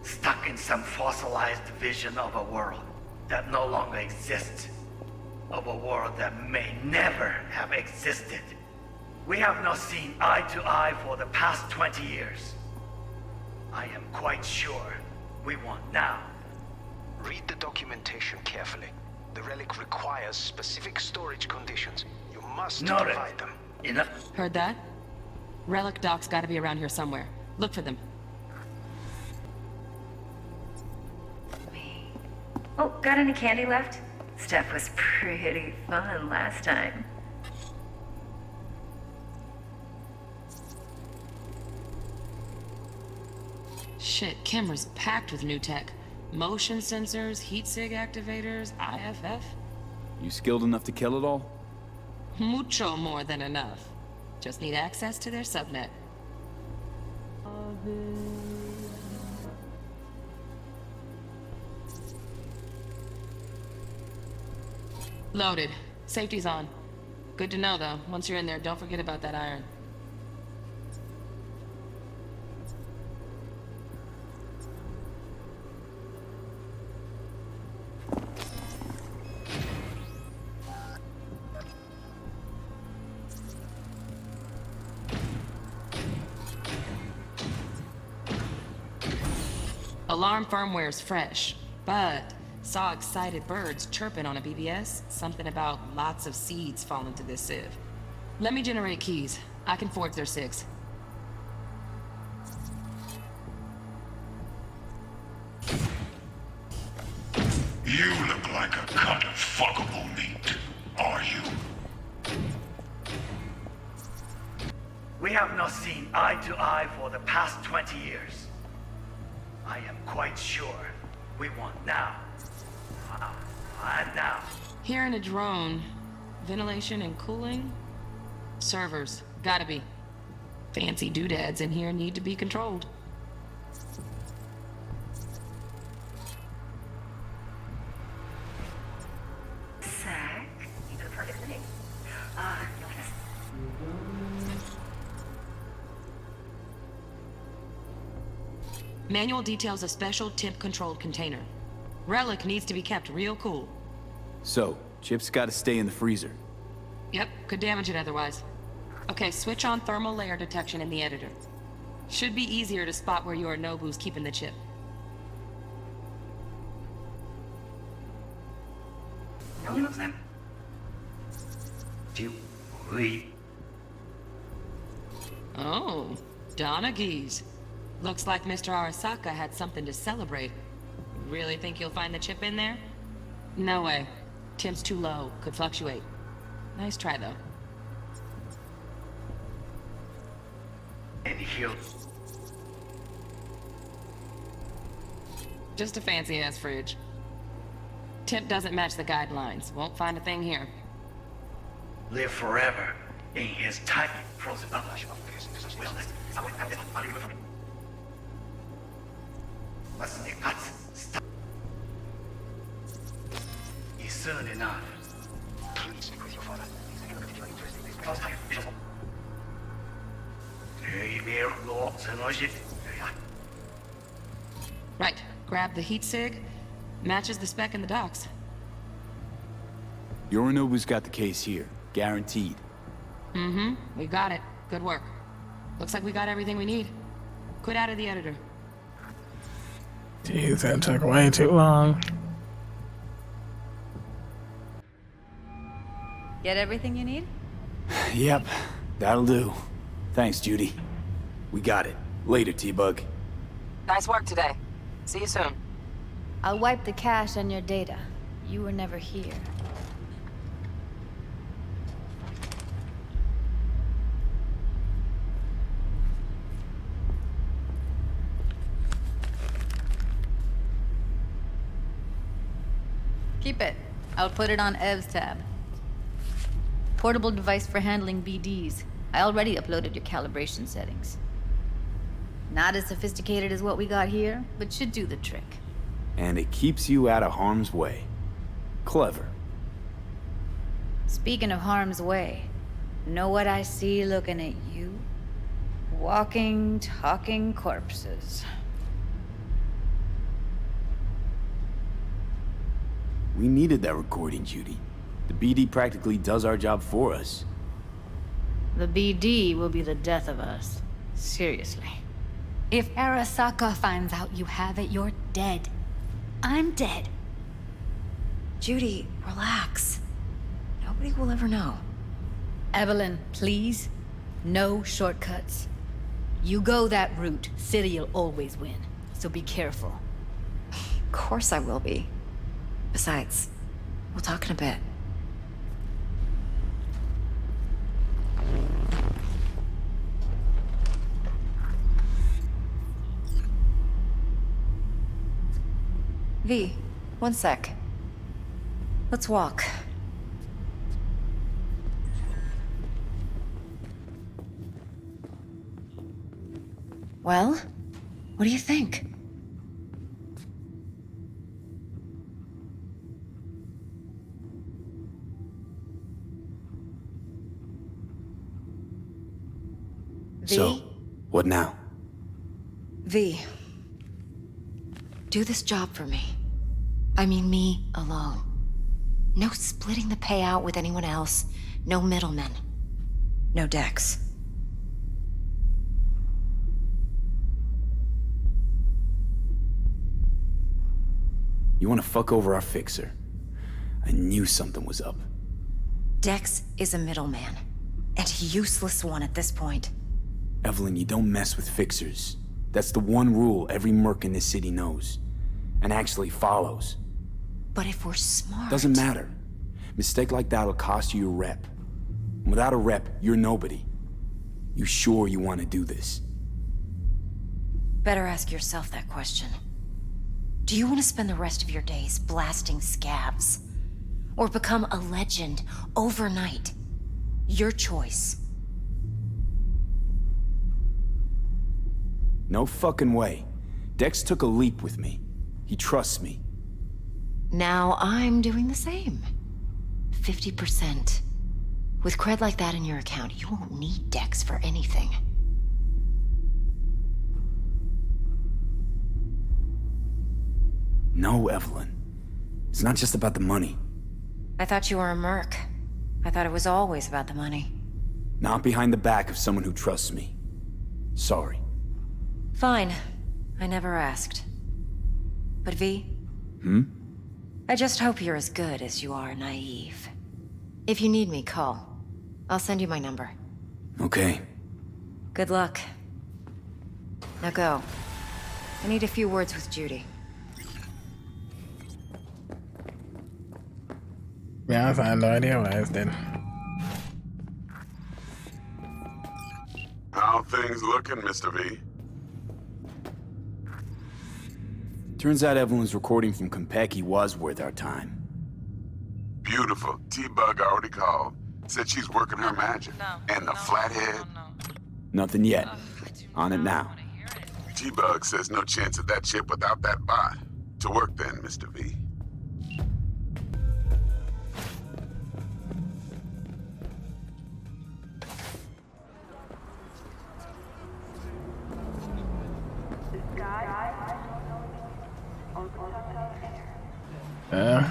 S1: Stuck in some fossilized vision of a world that no longer exists. Of a world that may never have existed. We have not seen eye to eye for the past 20 years. I am quite sure we want now.
S8: Read the documentation carefully. The relic requires specific storage conditions. You must provide them.
S1: Enough.
S13: Heard that? Relic docs gotta be around here somewhere. Look for them.
S23: Oh, got any candy left? Stuff was pretty fun last time.
S13: Shit, camera's packed with new tech. Motion sensors, heat sig activators, IFF.
S4: You skilled enough to kill it all?
S13: Mucho more than enough. Just need access to their subnet. Loaded. Safety's on. Good to know, though. Once you're in there, don't forget about that iron. Alarm firmware's fresh, but saw excited birds chirping on a BBS. Something about lots of seeds falling to this sieve. Let me generate keys. I can forge their SIGs.
S10: You look like a cut of fuckable meat. Are you?
S1: We have not seen eye to eye for the past 20 years. I am quite sure we want now. And now.
S13: Here in a drone. Ventilation and cooling? Servers. Gotta be. Fancy doodads in here need to be controlled.
S16: Manual details a special temp-controlled container. Relic needs to be kept real cool.
S4: So, Chip's gotta stay in the freezer.
S16: Yep, could damage it otherwise. Okay, switch on thermal layer detection in the editor. Should be easier to spot where Yorinobu's keeping the chip. Oh, Donaghys. Looks like Mr. Arasaka had something to celebrate. Really think you'll find the chip in there? No way. Temp's too low. Could fluctuate. Nice try, though.
S1: And here.
S16: Just a fancy-ass fridge. Temp doesn't match the guidelines. Won't find a thing here.
S1: Live forever in his tiny frozen bubble. Soon enough.
S16: Right. Grab the heat sig. Matches the spec in the docks.
S4: Yorinobu's got the case here. Guaranteed.
S16: Mm-hmm. We got it. Good work. Looks like we got everything we need. Quit out of the editor.
S2: Jeez, that took way too long.
S17: Get everything you need?
S4: Yep, that'll do. Thanks, Judy. We got it. Later, T-Bug.
S14: Nice work today. See you soon.
S18: I'll wipe the cache on your data. You were never here. Keep it. I'll put it on Ev's tab. Portable device for handling BDs. I already uploaded your calibration settings. Not as sophisticated as what we got here, but should do the trick.
S4: And it keeps you out of harm's way. Clever.
S18: Speaking of harm's way, know what I see looking at you? Walking, talking corpses.
S4: We needed that recording, Judy. The BD practically does our job for us.
S18: The BD will be the death of us. Seriously. If Arasaka finds out you have it, you're dead. I'm dead.
S23: Judy, relax. Nobody will ever know.
S18: Evelyn, please. No shortcuts. You go that route, City'll always win. So be careful.
S23: Of course I will be. Besides, we'll talk in a bit. V, one sec. Let's walk. Well, what do you think? V?
S4: So, what now?
S23: V. Do this job for me. I mean me alone. No splitting the payout with anyone else. No middlemen. No Dex.
S4: You wanna fuck over our fixer? I knew something was up.
S23: Dex is a middleman. And a useless one at this point.
S4: Evelyn, you don't mess with fixers. That's the one rule every merc in this city knows. And actually follows.
S23: But if we're smart...
S4: Doesn't matter. Mistake like that'll cost you your rep. And without a rep, you're nobody. You sure you want to do this?
S23: Better ask yourself that question. Do you want to spend the rest of your days blasting scabs? Or become a legend overnight? Your choice.
S4: No fucking way. Dex took a leap with me. He trusts me.
S23: Now I'm doing the same. 50%. With cred like that in your account, you won't need Dex for anything.
S4: No, Evelyn. It's not just about the money.
S23: I thought you were a merc. I thought it was always about the money.
S4: Not behind the back of someone who trusts me. Sorry.
S23: Fine. I never asked. But V? I just hope you're as good as you are naive. If you need me, call. I'll send you my number.
S4: Okay.
S23: Good luck. Now go. I need a few words with Judy.
S2: Yeah, I had no idea what I was doing.
S5: How things looking, Mr. V?
S4: Turns out Evelyn's recording from Konpeki was worth our time.
S5: Beautiful. T-Bug already called. Said she's working her magic. And the flathead?
S4: Nothing yet. On it now.
S5: T-Bug says no chance of that chip without that bot. To work then, Mr. V.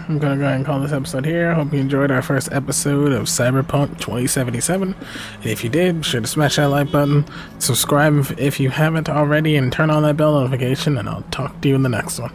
S2: I'm gonna go ahead and call this episode here. Hope you enjoyed our first episode of Cyberpunk 2077. And if you did, be sure to smash that like button, subscribe if you haven't already, and turn on that bell notification, and I'll talk to you in the next one.